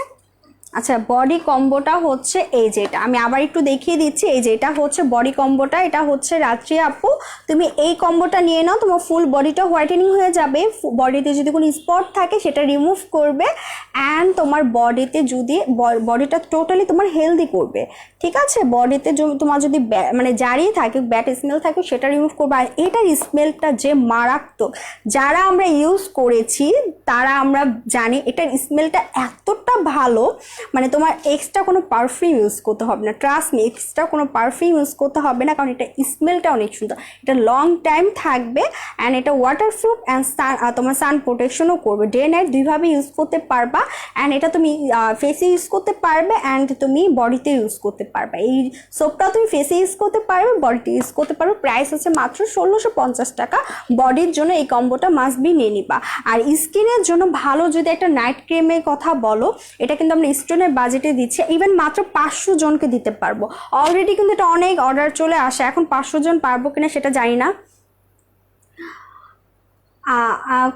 আচ্ছা বডি কম্বোটা হচ্ছে এই যেটা, আমি আবার একটু দেখিয়ে দিচ্ছি, এই যে এটা হচ্ছে বডি কম্বোটা, এটা হচ্ছে রাত্রি আপু তুমি এই কম্বোটা নিয়ে নাও, তোমার ফুল বডিটা হোয়াইটেনিং হয়ে যাবে, বডিতে যদি কোনো স্পট থাকে সেটা রিমুভ করবে, অ্যান্ড তোমার বডিতে যদি বডিটা টোটালি তোমার হেলদি করবে, ঠিক আছে, বডিতে তোমার যদি মানে জারিয়ে থাকে ব্যাড স্মেল থাকে সেটা রিমুভ করবে। আর এটার স্মেলটা যে মারাত্মক, যারা আমরা ইউজ করেছি তারা আমরা জানি এটার স্মেলটা এতটা ভালো, মানে তোমার এক্সট্রা কোনো পারফিউম ইউজ করতে হবে না, ট্রাস্ট মি, এক্সট্রা কোনো পারফিউম ইউজ করতে হবে না, কারণ এটা স্মেলটা অনেক সুন্দর, এটা লং টাইম থাকবে, অ্যান্ড এটা ওয়াটারপ্রুফ অ্যান্ড তোমার সান প্রোটেকশনও করবে, ডে নাইট দুইভাবে ইউজ করতে পারবা, অ্যান্ড এটা তুমি ফেসে ইউজ করতে পারবে অ্যান্ড তুমি বডিতে ইউজ করতে পারবে। এই সোপটা তুমি ফেসে ইউজ করতে পারবে, বডিতে ইউজ করতে পারবে, প্রাইস হচ্ছে মাত্র 1650 টাকা। বডির জন্য এই কম্বোটা মাস্ট বি নিয়ে নিবা। আর স্কিনের জন্য ভালো যদি একটা নাইট ক্রিমের কথা বলো, এটা কিন্তু আমরা স্টোনের বাজেটে দিচ্ছি, ইভেন মাত্র 500 জনকে দিতে পারবো। অলরেডি কিন্তু এটা অনেক অর্ডার চলে আসে, এখন 500 জন পারবো কিনা সেটা জানি না।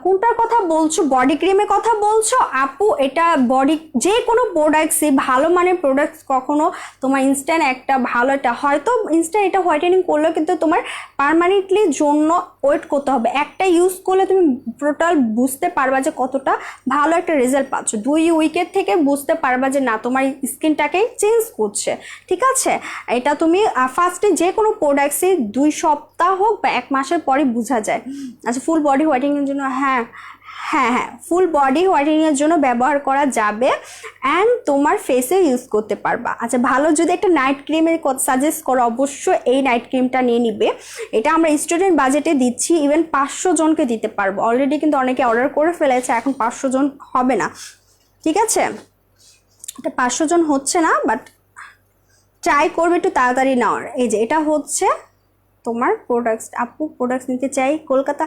কোনটার কথা বলছো, বডি ক্রিমের কথা বলছো আপু? এটা বডি যে কোনো প্রোডাক্টসই ভালো মানের প্রোডাক্টস কখনো তোমার ইনস্ট্যান্ট একটা ভালো, এটা হয়তো ইনস্ট্যান্ট এটা হোয়াইটেনিং করলেও কিন্তু তোমার পার্মানেন্টলির জন্য ওয়েট করতে হবে, একটা ইউজ করলে তুমি টোটাল বুঝতে পারবা যে কতটা ভালো একটা রেজাল্ট পাচ্ছ, 2 উইকের থেকে বুঝতে পারবা যে না তোমার স্কিনটাকে চেঞ্জ করছে, ঠিক আছে। এটা তুমি ফার্স্টে যে কোনো প্রোডাক্টসই 2 সপ্তাহ হোক বা 1 মাসের পরে বোঝা যায়। আচ্ছা ফুল বডি হোয়াইটেনিংয়ের জন্য, হ্যাঁ হ্যাঁ হ্যাঁ ফুল বডি হোয়াইটেনিংয়ের জন্য ব্যবহার করা যাবে, অ্যান্ড তোমার ফেসে ইউজ করতে পারবা। আচ্ছা ভালো যদি একটা নাইট ক্রিমের সাজেস্ট করো, অবশ্যই এই নাইট ক্রিমটা নিয়ে নিবে, এটা আমরা স্টুডেন্ট বাজেটে দিচ্ছি, ইভেন 500 জনকে দিতে পারবো, অলরেডি কিন্তু অনেকে অর্ডার করে ফেলেছে, এখন 500 জন হবে না, ঠিক আছে, এটা 500 জন হচ্ছে না, বাট ট্রাই করবে একটু তাড়াতাড়ি নেওয়ার। এই যে এটা হচ্ছে তোমার প্রোডাক্টস, আপু প্রোডাক্টস নিতে চাই কলকাতা,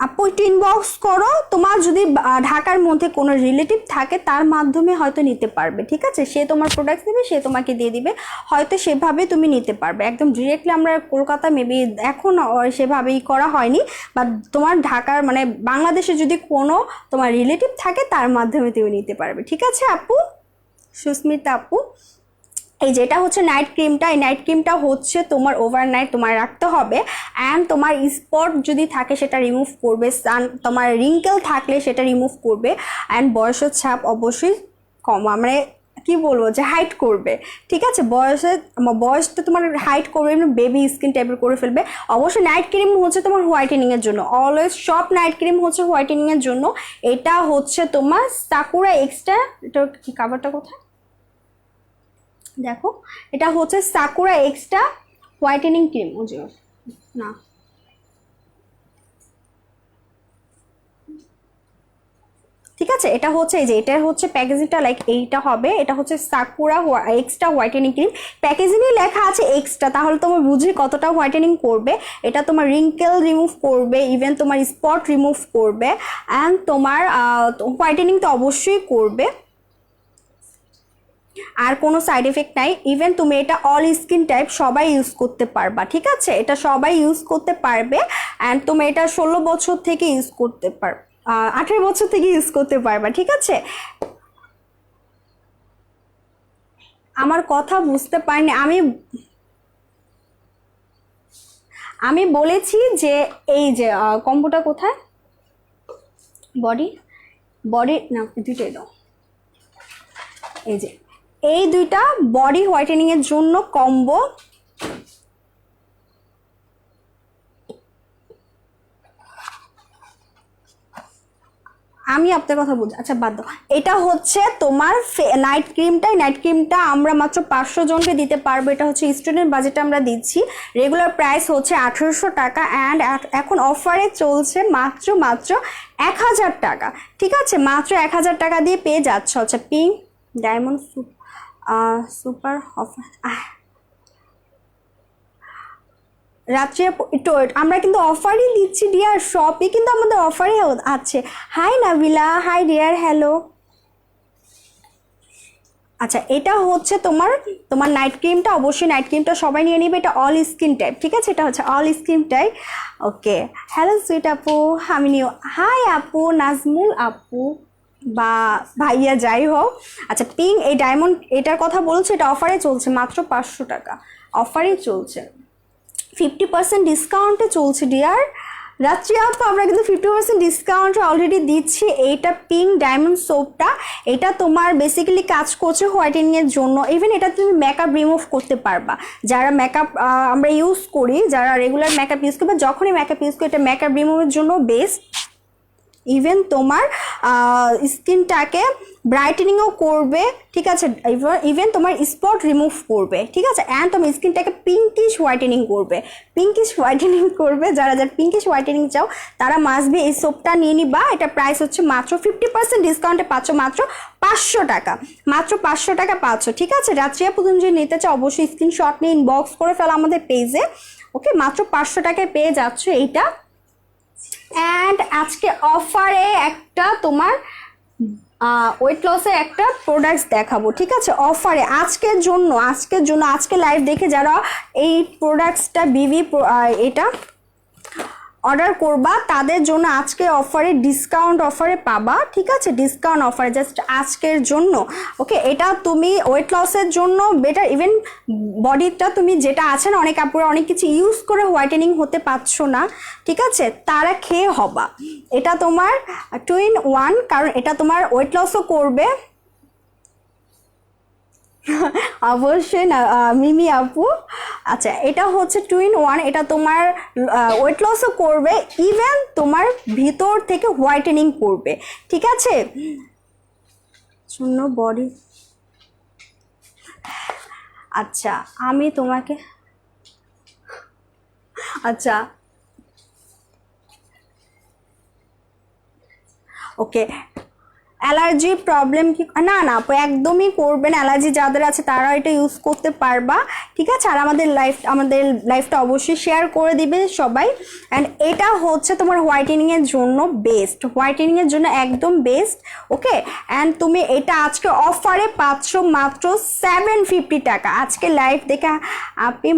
আপু একটু ইনবক্স করো, তোমার যদি ঢাকার মধ্যে কোনো রিলেটিভ থাকে তার মাধ্যমে হয়তো নিতে পারবে, ঠিক আছে, সে তোমার প্রোডাক্টস নেবে, সে তোমাকে দিয়ে দিবে, হয়তো সেভাবে তুমি নিতে পারবে, একদম ডিরেক্টলি আমরা কলকাতা মেবি এখন সেভাবেই করা হয়নি, বাট তোমার ঢাকার মানে বাংলাদেশে যদি কোনো তোমার রিলেটিভ থাকে তার মাধ্যমে তুমি নিতে পারবে, ঠিক আছে আপু, সুস্মিতা আপু। এই যেটা হচ্ছে নাইট ক্রিমটা, এই নাইট ক্রিমটা হচ্ছে তোমার ওভারনাইট তোমার রাখতে হবে, অ্যান্ড তোমার স্পট যদি থাকে সেটা রিমুভ করবে, সান তোমার রিঙ্কেল থাকলে সেটা রিমুভ করবে, অ্যান্ড বয়সের ছাপ অবশ্যই মানে কি বলবো যে হাইট করবে, ঠিক আছে, বয়সটা তোমার হাইট করবে, বেবি স্কিন টাইপের করে ফেলবে। অবশ্যই নাইট ক্রিম হচ্ছে তোমার হোয়াইটেনিংয়ের জন্য, অলওয়েজ সব নাইট ক্রিম হচ্ছে হোয়াইটেনিংয়ের জন্য। এটা হচ্ছে তোমার সাকুরা এক্সট্রা, এটা কি কাভারটা কোথায় দেখো, এটা হচ্ছে সাকুরা এক্সট্রা হোয়াইটেনিং ক্রিম, না ঠিক আছে, এটা হচ্ছে এই যে এটা হচ্ছে প্যাকেজিংটা লাইক এইটা হবে, এটা হচ্ছে সাকুরা এক্সট্রা হোয়াইটেনিং ক্রিম, প্যাকেজিংয়ে লেখা আছে এক্সট্রা, তাহলে তোমার বুঝি কতটা হোয়াইটেনিং করবে, এটা তোমার রিঙ্কেল রিমুভ করবে, ইভেন তোমার স্পট রিমুভ করবে, অ্যান্ড তোমার হোয়াইটেনিং তো অবশ্যই করবে, আর কোনো সাইড এফেক্ট নাই, ইভেন তুমি এটা অল স্কিন টাইপ সবাই ইউজ করতে পারবা, ঠিক আছে, এটা সবাই ইউজ করতে পারবে, অ্যান্ড তুমি এটা 16 বছর থেকে ইউজ করতে পারবে, 18 বছর থেকে ইউজ করতে পারবা, ঠিক আছে। আমার কথা বুঝতে পারিনি, আমি বলেছি যে এই যে কম্বোটা কোথায়, বডি বডি না দুইটাই দাও, এই যে এই দুইটা বডি হোয়াইটেনিং এর জন্য কম্বো, আমি আপনার কথা বুঝি, আচ্ছা বাদ দাও, এটা হচ্ছে তোমার নাইট ক্রিমটা আমরা মাত্র 500 জনকে দিতে পারবো, এটা হচ্ছে স্টুডেন্ট বাজেটে আমরা দিচ্ছি, রেগুলার প্রাইস হচ্ছে 1800 টাকা, অ্যান্ড এখন অফারে চলছে মাত্র 1000 টাকা, ঠিক আছে, মাত্র 1000 টাকা দিয়ে পেয়ে যাচ্ছে হচ্ছে পিঙ্ক ডায়মন্ড সুপার অফার। রাত্রি একটু আমরা কিন্তু অফারই দিচ্ছি ডিয়ার, শপে কিন্তু আমাদের অফারই আছে। Hi Nabila, hi dear, hello. আচ্ছা এটা হচ্ছে তোমার নাইট ক্রিমটা, অবশ্যই নাইট ক্রিমটা সবাই নিয়ে নিবে, এটা অল স্কিন টাইপ, ঠিক আছে, এটা হচ্ছে অল স্কিন টাইপ, ওকে। হ্যালো সুইট আপু, আমি নিও, হাই আপু নাজমুল আপু, বা ভাইয়া যাই হোক। আচ্ছা পিঙ্ক এই ডায়মন্ড এটার কথা বলছে, এটা অফারে চলছে মাত্র 500 টাকা, অফারেই চলছে, 50% ডিসকাউন্টে চলছে ডিয়ার। রাত্রি আপু আমরা কিন্তু 50% ডিসকাউন্ট অলরেডি দিচ্ছি। এইটা পিঙ্ক ডায়মন্ড সোপটা, এটা তোমার বেসিক্যালি কাজ করছে হোয়াইটেনিংয়ের জন্য। ইভেন এটা তুমি মেকআপ রিমুভ করতে পারবা, যারা মেকআপ আমরা ইউজ করি, যারা রেগুলার মেকআপ ইউজ করবে, যখনই মেকআপ ইউজ করি এটা মেকআপ রিমুভের জন্য বেস্ট। ইভেন তোমার স্কিনটাকে ব্রাইটেনিংও করবে, ঠিক আছে, ইভেন তোমার স্পট রিমুভ করবে, ঠিক আছে, অ্যান্ড তোমার স্কিনটাকে পিঙ্কিশ হোয়াইটেনিং করবে, পিঙ্কিশ হোয়াইটেনিং করবে। যারা যারা পিঙ্কিশ হোয়াইটেনিং চাও তারা মাস্ট বি এই সোপটা নিয়ে নিবা। এটা প্রাইস হচ্ছে মাত্র 50% ডিসকাউন্টে পাচ্ছ মাত্র 500 টাকা, মাত্র 500 টাকা পাচ্ছ, ঠিক আছে। রাত্রি আপু তুমি যদি নিতে চাও অবশ্যই স্ক্রিনশট নিয়ে ইনবক্স করে ফেলো আমাদের পেজে, ওকে। মাত্র 500 টাকায় পেয়ে যাচ্ছ এইটা। অ্যান্ড আজকে অফারে একটা তোমার ওয়েট লসের একটা প্রোডাক্টস দেখাবো, ঠিক আছে, অফারে আজকের জন্য, আজকে লাইভ দেখে যারা এই প্রোডাক্টসটা এটা অর্ডার করবা তাদের জন্য আজকে অফারে ডিসকাউন্ট অফারে পাবা, ঠিক আছে, ডিসকাউন্ট অফারে জাস্ট আজকের জন্য, ওকে। এটা তুমি ওয়েট লসের জন্য বেটার, ইভেন বডিটা তুমি যেটা আছে না, অনেক আপুরা অনেক কিছু ইউজ করে হোয়াইটেনিং হতে পারছো না, ঠিক আছে, তারা খেয়ে হবা। এটা তোমার 2 in 1, কারণ এটা তোমার ওয়েট লসও করবে অবশ্যই না মিমি আপু। আচ্ছা এটা হচ্ছে 2 in 1, এটা তোমার ওয়েট লসও করবে, ইভেন তোমার ভিতর থেকে হোয়াইটেনিং করবে, ঠিক আছে। শূন্য বডি, আচ্ছা আমি তোমাকে, আচ্ছা ওকে। অ্যালার্জি প্রবলেম কি, না না আপু একদমই করবে না, অ্যালার্জি যাদের আছে তারা এটা ইউজ করতে পারবা, ঠিক আছে। আর আমাদের লাইফটা অবশ্যই শেয়ার করে দিবে সবাই। অ্যান্ড এটা হচ্ছে তোমার হোয়াইটেনিংয়ের জন্য বেস্ট, হোয়াইটেনিংয়ের জন্য একদম বেস্ট, ওকে। অ্যান্ড তুমি এটা আজকে অফারে পাচ্ছ মাত্র 750 টাকা আজকে লাইভ দেখে। আপনি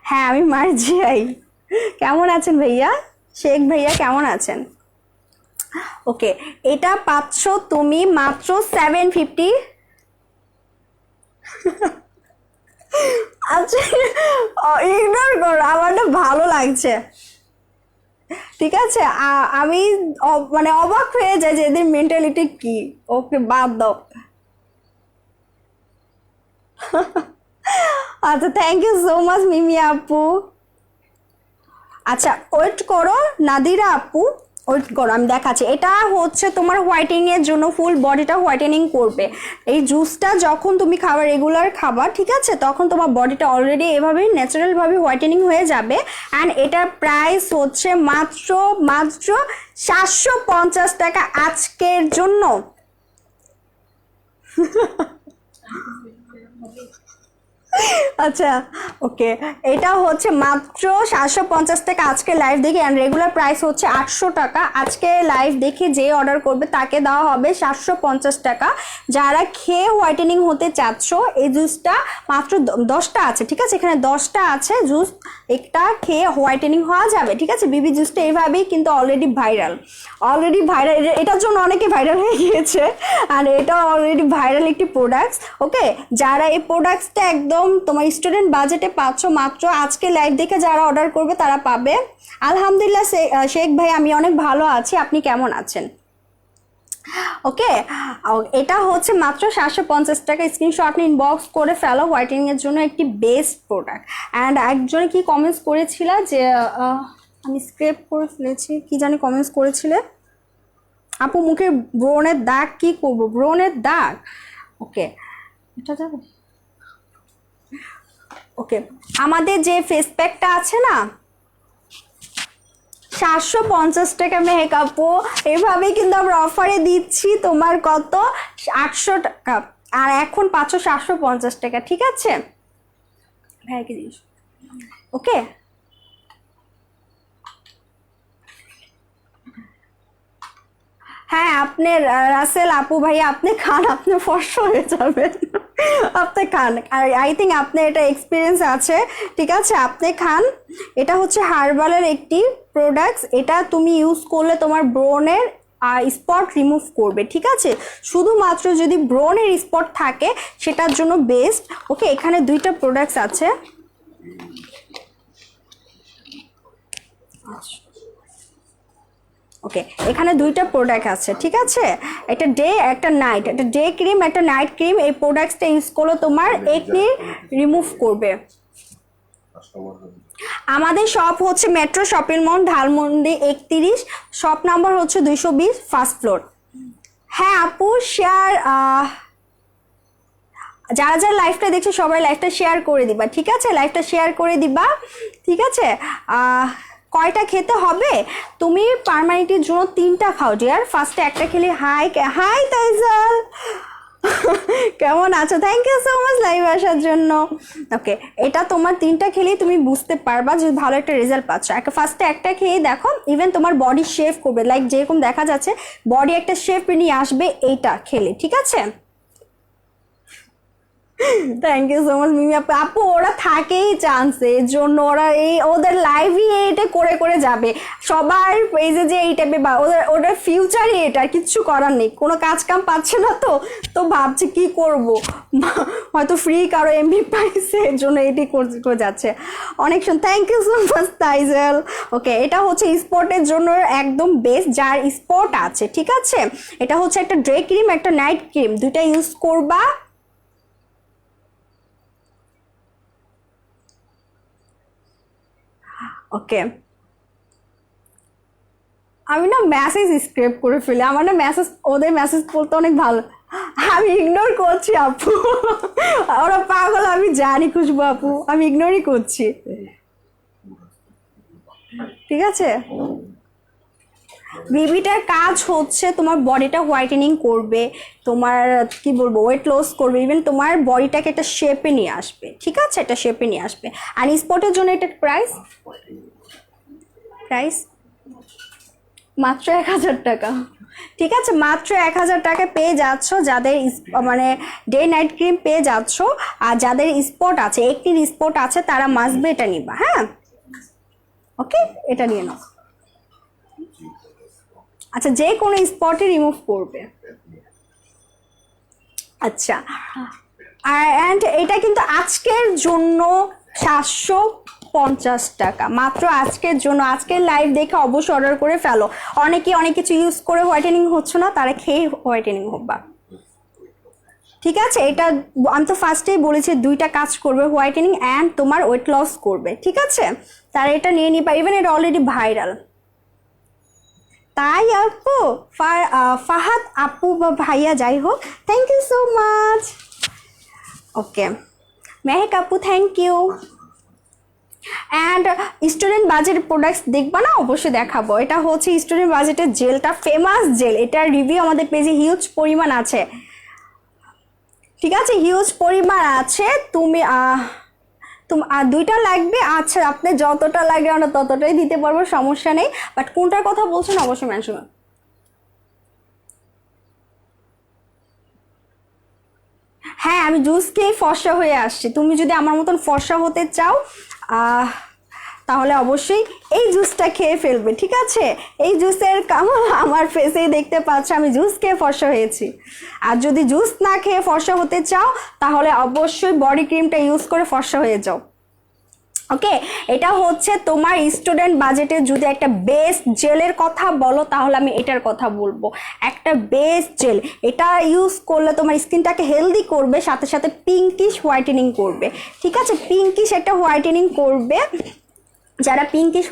হ্যাঁ আমি মার্জিয়াই, কেমন আছেন ভাইয়া, শেখ ভাইয়া কেমন আছেন, ওকে। এটা পাচ্ছ তুমি মাত্র 750। আচ্ছা ইগনোর করো, আমার না ভালো লাগছে, ঠিক আছে। আমি মানে অবাক হয়ে যাই যে এদের মেন্টালিটি কি, ওকে বাদ দাও। আচ্ছা থ্যাংক ইউ সো মাচ মিমি আপু। আচ্ছা ওয়েট করো নাদিরা আপু, ওয়েট করো আমি দেখাচ্ছি। এটা হচ্ছে তোমার হোয়াইটেনিংয়ের জন্য, ফুল বডিটা হোয়াইটেনিং করবে। এই জুসটা যখন তুমি খাবার রেগুলার খাবা, ঠিক আছে, তখন তোমার বডিটা অলরেডি এভাবেই ন্যাচারালভাবে হোয়াইটেনিং হয়ে যাবে। অ্যান্ড এটার প্রাইস হচ্ছে মাত্র 750 টাকা আজকের জন্য। আচ্ছা ওকে, এটা হচ্ছে মাত্র 750 টাকা আজকে লাইভ দেখে। অ্যান্ড রেগুলার প্রাইস হচ্ছে 800 টাকা। আজকে লাইভ দেখে যে অর্ডার করবে তাকে দেওয়া হবে 750 টাকা। যারা খেয়ে হোয়াইটেনিং হতে চাচ্ছ, এই জুসটা মাত্র 10টা আছে, ঠিক আছে, এখানে 10টা আছে জুস, একটা খেয়ে হোয়াইটেনিং হওয়া যাবে, ঠিক আছে। বিবি জুসটা এইভাবেই কিন্তু অলরেডি ভাইরাল, এটার জন্য অনেকে ভাইরাল হয়ে গিয়েছে। আর এটা অলরেডি ভাইরাল একটি প্রোডাক্টস, ওকে। যারা এই প্রোডাক্টসটা একদম তোমার স্টুডেন্ট বাজেটে পাচ্ছ মাত্র আজকে লাইভ দেখে যারা অর্ডার করবে তারা পাবে। আলহামদুলিল্লাহ শেখ ভাই আমি অনেক ভালো আছি, আপনি কেমন আছেন, ওকে। এটা হচ্ছে মাত্র 750 টাকা, স্ক্রিনশট নিয়ে ইনবক্স করে ফেলো, হোয়াইটেনিং এর জন্য একটি বেস্ট প্রোডাক্ট। অ্যান্ড একজনে কি কমেন্টস করেছিল যে আমি স্ক্রেপ করে ফেলেছি, কি জানি কমেন্টস করেছিলে আপু, মুখের ব্রণের দাগ কি করবো, ব্রণের দাগ, ওকে এটা যাবে, ওকে। আমাদের যে ফেস প্যাকটা আছে না 750 টাকা মেকআপও, এভাবেই কিন্তু আমরা অফারে দিচ্ছি তোমার কত 800 টাকা, আর এখন পাচ্ছ 750 টাকা, ঠিক আছে ভাইকে দিস, ওকে। হ্যাঁ আপনি রাসেল আপু ভাই আপনি খান, আপনি ফর্সা হয়ে যাবেন, আপনি খান। আর আই থিঙ্ক আপনার এটা এক্সপিরিয়েন্স আছে, ঠিক আছে, আপনি খান। এটা হচ্ছে হার্বালের একটি প্রোডাক্টস, এটা তুমি ইউজ করলে তোমার ব্রণের আর স্পট রিমুভ করবে, ঠিক আছে? শুধুমাত্র যদি ব্রনের স্পট থাকে সেটার জন্য বেস্ট। ওকে, এখানে দুইটা প্রোডাক্টস আছে। ওকে, এখানে দুইটা প্রোডাক্ট আছে, ঠিক আছে? একটা ডে একটা নাইট, একটা ডে ক্রিম একটা নাইট ক্রিম। এই প্রোডাক্টসটা ইউজ করলে তোমার একনি রিমুভ করবে। আমাদের শপ হচ্ছে মেট্রো শপিং মল, ধানমন্ডি 31, শপ নাম্বার হচ্ছে 220, ফার্স্ট ফ্লোর। হ্যাঁ আপু, শেয়ার যারা যারা লাইভটা দেখছে সবাই লাইভটা শেয়ার করে দিবা, ঠিক আছে? লাইভটা শেয়ার করে দিবা, ঠিক আছে? কয়টা খেতে হবে? তুমি পার্মানেন্টের জন্য 3টা খাও ডিয়ার। ফার্স্টে একটা খেলে হাই হাই তাইজাল, কেমন আছো? Thank you so much live আসার জন্য। ওকে, এটা তোমার 3টা খেলেই তুমি বুঝতে পারবা যে ভালো একটা রেজাল্ট পাচ্ছ। ফার্স্টে একটা খেয়ে দেখো, ইভেন তোমার বডি শেপ করবে, লাইক যেরকম দেখা যাচ্ছে বডি একটা শেপ নিয়ে আসবে এইটা খেলে, ঠিক আছে? থ্যাংক ইউ সো মাচ মিমি আপু। আপু ওরা থাকেই চান্সে, এর জন্য ওরা ওদের লাইভই এটা করে করে যাবে সবার পেজে, যে এই টাইপের বা ওদের ফিউচারই এটা, কিচ্ছু করার নেই। কোনো কাজ কাম পাচ্ছে না তো ভাবছে কি করব, হয়তো ফ্রি কারো এমবি পাইছে, এর জন্য এটি করে যাচ্ছে। অনেক থ্যাংক ইউ সো মাচ তাইজেল। ওকে, এটা হচ্ছে স্পটের জন্য একদম বেস্ট, যার স্পট আছে, ঠিক আছে? এটা হচ্ছে একটা ডে ক্রিম একটা নাইট ক্রিম, দুইটা ইউজ করবা। ওকে, আমি না মেসেজ স্ক্রিপ্ট করে ফেলি, আমার না ওদের মেসেজ পড়তে অনেক ভালো, আমি ইগনোর করছি আপু। ওরা পাগল আমি জানি খুশবু আপু, আমি ইগনোরই করছি, ঠিক আছে? বেবিটার কাজ হচ্ছে তোমার বডিটা হোয়াইটেনিং করবে, তোমার কি বলবো ওয়েট লস করবে, ইভেন তোমার বডিটাকে একটা শেপে নিয়ে আসবে, ঠিক আছে? একটা শেপে নিয়ে আসবে। আর স্পটের জন্য এটা প্রাইস মাত্র 1000 টাকা, ঠিক আছে? মাত্র 1000 টাকা পেয়ে যাচ্ছ, যাদের মানে ডে নাইট ক্রিম পেয়ে যাচ্ছ। আর যাদের স্পট আছে, একটির স্পট আছে, তারা মাস্ট এটা নিবা। হ্যাঁ, ওকে, এটা নিয়ে নাও। আচ্ছা, যে কোনো স্পটে রিমুভ করবে। আচ্ছা, অ্যান্ড এটা কিন্তু আজকের জন্য 750 টাকা, মাত্র আজকের জন্য। আজকের লাইভ দেখে অবশ্যই অর্ডার করে ফেলো। অনেকে অনেক কিছু ইউজ করে হোয়াইটেনিং হচ্ছে না, তারা খেয়ে হোয়াইটেনিং হবা, ঠিক আছে? এটা আমি তো ফার্স্টেই বলেছি, দুইটা কাজ করবে, হোয়াইটেনিং অ্যান্ড তোমার ওয়েট লস করবে, ঠিক আছে? তারা এটা নিয়ে নিবা, ইভেন এটা অলরেডি ভাইরাল। তাই আপু, ফাহাদ আপু বা ভাইয়া যাই হোক, thank you so much. Okay, Mehek আপু thank you. And student budget products দেখবা না? অবশ্যই দেখাবো। এটা হচ্ছে স্টুডেন্ট বাজেটের জেলটা, ফেমাস জেল, এটার রিভিউ আমাদের পেজে হিউজ পরিমাণ আছে, ঠিক আছে? হিউজ পরিমাণ আছে। তুমি আর দুইটা লাগবে? আচ্ছা, আপনি যতটা লাগে আমরা ততটাই দিতে পারবো, সমস্যা নেই। বাট কোনটার কথা বলছেন অবশ্যই মেনশন। হ্যাঁ, আমি জুস খেয়ে ফর্সা হয়ে আসছি। তুমি যদি আমার মতন ফর্সা হতে চাও তাহলে অবশ্যই এই জুসটা খেয়ে ফেলবে, ঠিক আছে? এই জুসের কামাল আমার ফেসেই দেখতে পাচ্ছ, আমি জুস খেয়ে ফর্সা হয়েছি। আর যদি জুস না খেয়ে ফর্সা হতে চাও তাহলে অবশ্যই বডি ক্রিমটা ইউজ করে ফর্সা হয়ে যাও। ওকে, এটা হচ্ছে তোমার স্টুডেন্ট বাজেটে যদি একটা বেস্ট জেলের কথা বলো তাহলে আমি এটার কথা বলবো। একটা বেস্ট জেল, এটা ইউজ করলে তোমার স্কিনটাকে হেলদি করবে, সাথে সাথে পিঙ্কিশ হোয়াইটেনিং করবে, ঠিক আছে? পিঙ্কিশ একটা হোয়াইটেনিং করবে, যারা পিঙ্কিশ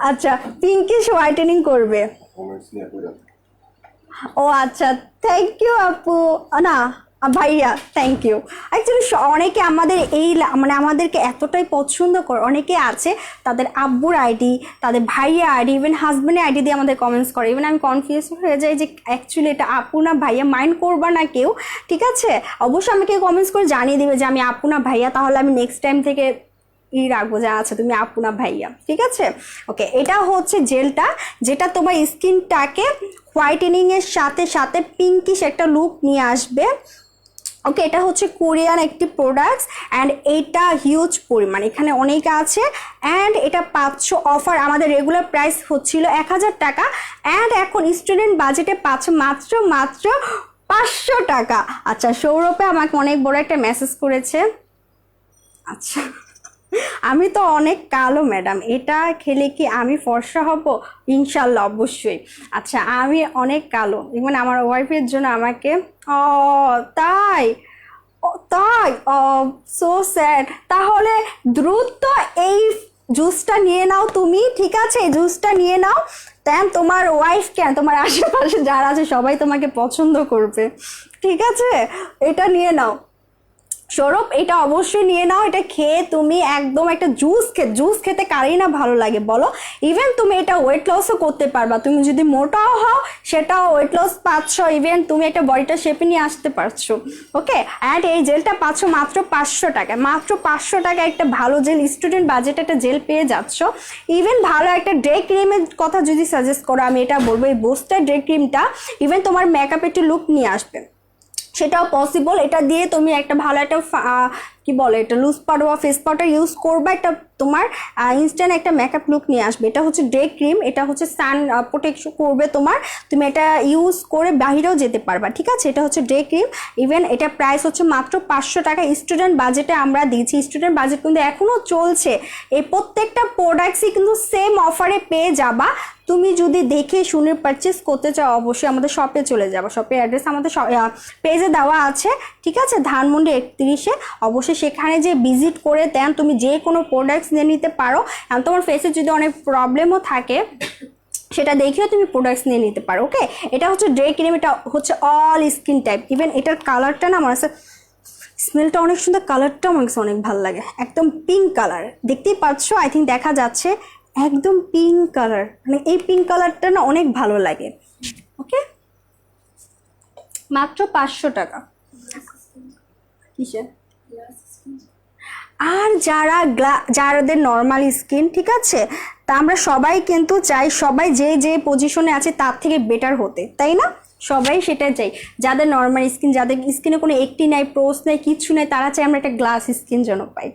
আচ্ছা পিঙ্কিশ হোয়াইটেনিং করবে। ও আচ্ছা, থ্যাংক ইউ আপু, না ভাইয়া, থ্যাংক ইউ। অ্যাকচুয়ালি অনেকে আমাদের মানে আমাদেরকে এতটাই পছন্দ করে, অনেকে আছে তাদের আব্বুর আইডি, তাদের ভাইয়া আইডি, ইভেন হাজব্যান্ডের আইডি দিয়ে আমাদের কমেন্টস করে। ইভেন আমি কনফিউজ হয়ে যাই যে অ্যাকচুয়ালি এটা আপু না ভাইয়া, মাইন্ড করবা না কেউ, ঠিক আছে? অবশ্যই আমাকে কমেন্টস করে জানিয়ে দিবে যে আমি আপু না ভাইয়া, তাহলে আমি নেক্সট টাইম থেকে রাখবো যে আচ্ছা তুমি আপু না ভাইয়া, ঠিক আছে? ওকে, এটা হচ্ছে জেলটা, যেটা তোমার স্কিনটাকে হোয়াইটেনিং এর সাথে সাথে পিঙ্কিশ একটা লুক নিয়ে আসবে। ওকে, এটা হচ্ছে কোরিয়ান একটি প্রোডাক্টস অ্যান্ড এইটা হিউজ পরিমাণ, এখানে অনেক আছে। অ্যান্ড এটা পাচ্ছ অফার, আমাদের রেগুলার প্রাইস হচ্ছিল 1000 টাকা অ্যান্ড এখন স্টুডেন্ট বাজেটে পাচ্ছ মাত্র মাত্র 500 টাকা। আচ্ছা, সৌরভে আমাকে অনেক বড় একটা মেসেজ করেছে। আচ্ছা, আমি তো অনেক কালো ম্যাডাম, এটা খেলে কি আমি ফর্সা হব? ইনশাল্লাহ, অবশ্যই। আচ্ছা, আমি অনেক কালো, মানে আমার ওয়াইফের জন্য আমাকে, ও তাই, ও তাই, ও সো স্যাড। তাহলে দ্রুত এই জুসটা নিয়ে নাও তুমি, ঠিক আছে? এই জুসটা নিয়ে নাও, তেন তোমার ওয়াইফ কেন, তোমার আশেপাশে যারা আছে সবাই তোমাকে পছন্দ করবে, ঠিক আছে? এটা নিয়ে নাও সৌরভ, এটা অবশ্যই নিয়ে নাও। এটা খেয়ে তুমি একদম একটা জুস খেতে কারই না ভালো লাগে বলো? ইভেন তুমি এটা ওয়েট লসও করতে পারবা, তুমি যদি মোটাও হও সেটাও ওয়েট লস পাচ্ছ, ইভেন তুমি একটা বডিটা শেপে নিয়ে আসতে পারছো। ওকে, অ্যান্ড এই জেলটা পাচ্ছ মাত্র 500 টাকায়, মাত্র 500 টাকায় একটা ভালো জেল, স্টুডেন্ট বাজেট একটা জেল পেয়ে যাচ্ছ। ইভেন ভালো একটা ডে ক্রিমের কথা যদি সাজেস্ট করো, আমি এটা বলবো এই বুস্টার ডে ক্রিমটা ইভেন তোমার মেকআপে একটু লুক নিয়ে আসবে, সেটাও পসিবল। এটা দিয়ে তুমি একটা ভালো একটা কি বলে এটা লুজ পাউডার বা ফেস পাউডার ইউজ করবা, একটা তোমার ইনস্ট্যান্ট একটা মেকআপ লুক নিয়ে আসবে। এটা হচ্ছে ডে ক্রিম, এটা হচ্ছে সান প্রোটেকশন করবে তোমার, তুমি এটা ইউজ করে বাহিরেও যেতে পারবা, ঠিক আছে? এটা হচ্ছে ডে ক্রিম, ইভেন এটা প্রাইস হচ্ছে মাত্র 500 টাকা। স্টুডেন্ট বাজেটে আমরা দিচ্ছি, স্টুডেন্ট বাজেট কিন্তু এখনও চলছে, এই প্রত্যেকটা প্রোডাক্টসই কিন্তু সেম অফারে পেয়ে যাবা। তুমি যদি দেখে শুনে পারচেস করতে চাও অবশ্যই আমাদের শপে চলে যাবো, শপের অ্যাড্রেস আমাদের পেজে দেওয়া আছে, ঠিক আছে? ধানমন্ডি 31-এ, অবশ্যই সেখানে যে ভিজিট করে দেন তুমি যে কোনো প্রোডাক্টস নিয়ে নিতে পারো। তোমার ফেসে যদি অনেক প্রবলেমও থাকে সেটা দেখেও তুমি প্রোডাক্টস নিয়ে নিতে পারো। ওকে, এটা হচ্ছে ডে ক্রিম, এটা হচ্ছে অল স্কিন টাইপ। ইভেন এটার কালারটা না আমার কাছে, স্মেলটা অনেক সুন্দর, কালারটা আমার কাছে অনেক ভালো লাগে, একদম পিঙ্ক কালার, দেখতেই পাচ্ছ, আই থিঙ্ক দেখা যাচ্ছে, একদম পিঙ্ক কালার, মানে এই পিঙ্ক কালারটা না অনেক ভালো লাগে। ওকে, মাত্র 500 টাকা। কিসের? আর যাদের নর্মাল স্কিন, ঠিক আছে, তা আমরা সবাই কিন্তু চাই সবাই যে যে পজিশনে আছে তার থেকে বেটার হতে, তাই না? সবাই সেটা চাই, যাদের নর্মাল স্কিন, যাদের স্কিনে কোনো একটি নাই, পোর্স নাই, কিচ্ছু নাই, তারা চাই আমরা একটা গ্লাস স্কিন যেন পাই,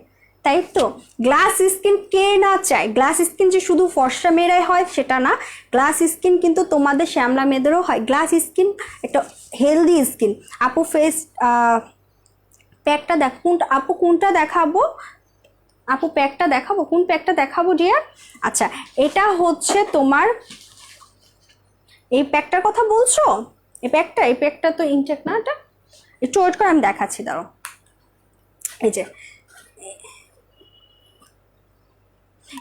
তাই তো? গ্লাস স্কিন কে না চায়? গ্লাস স্কিন যে শুধু ফর্সা মেয়েরাই হয় সেটা না, গ্লাস স্কিন কিন্তু তোমাদের শ্যামলা মেয়েদেরও হয়। গ্লাস স্কিন একটা হেলদি স্কিন। আপু ফেস প্যাকটা দেখ, আপু কোনটা দেখাবো? আপু প্যাকটা দেখাবো, কোন প্যাকটা দেখাবো ডিয়ার? আচ্ছা, এটা হচ্ছে তোমার, এই প্যাকটার কথা বলছো? এই প্যাকটা তো ইনটেক না, এটা একটু ওয়েট করে আমি দেখাচ্ছি, দাঁড়ো। এই যে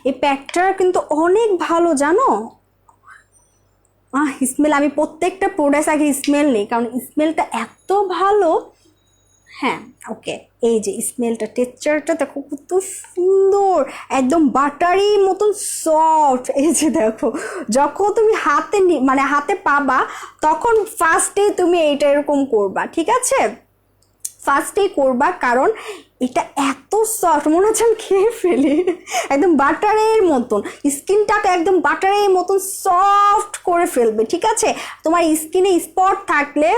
এই প্যাকটা কিন্তু অনেক ভালো, জানো? স্মেল, আমি প্রত্যেকটা প্রোডাক্ট আগে স্মেল নেই, কারণ স্মেলটা এত ভালো। হ্যাঁ, ওকে, এই যে স্মেলটা, টেক্সচারটা দেখো কত সুন্দর, একদম বাটারি মতন সফট। এই যে দেখো, যখন তুমি মানে হাতে পাবা তখন ফার্স্টেই তুমি এইটা এরকম করবা, ঠিক আছে? ফার্স্টেই করবা, কারণ এটা এত সফট, মনে হচ্ছে আমি খেয়ে ফেলি, একদম বাটারের মতন, স্কিনটাকে একদম বাটারের মতন সফট করে ফেলবে, ঠিক আছে? তোমার স্কিনে স্পট থাকলে,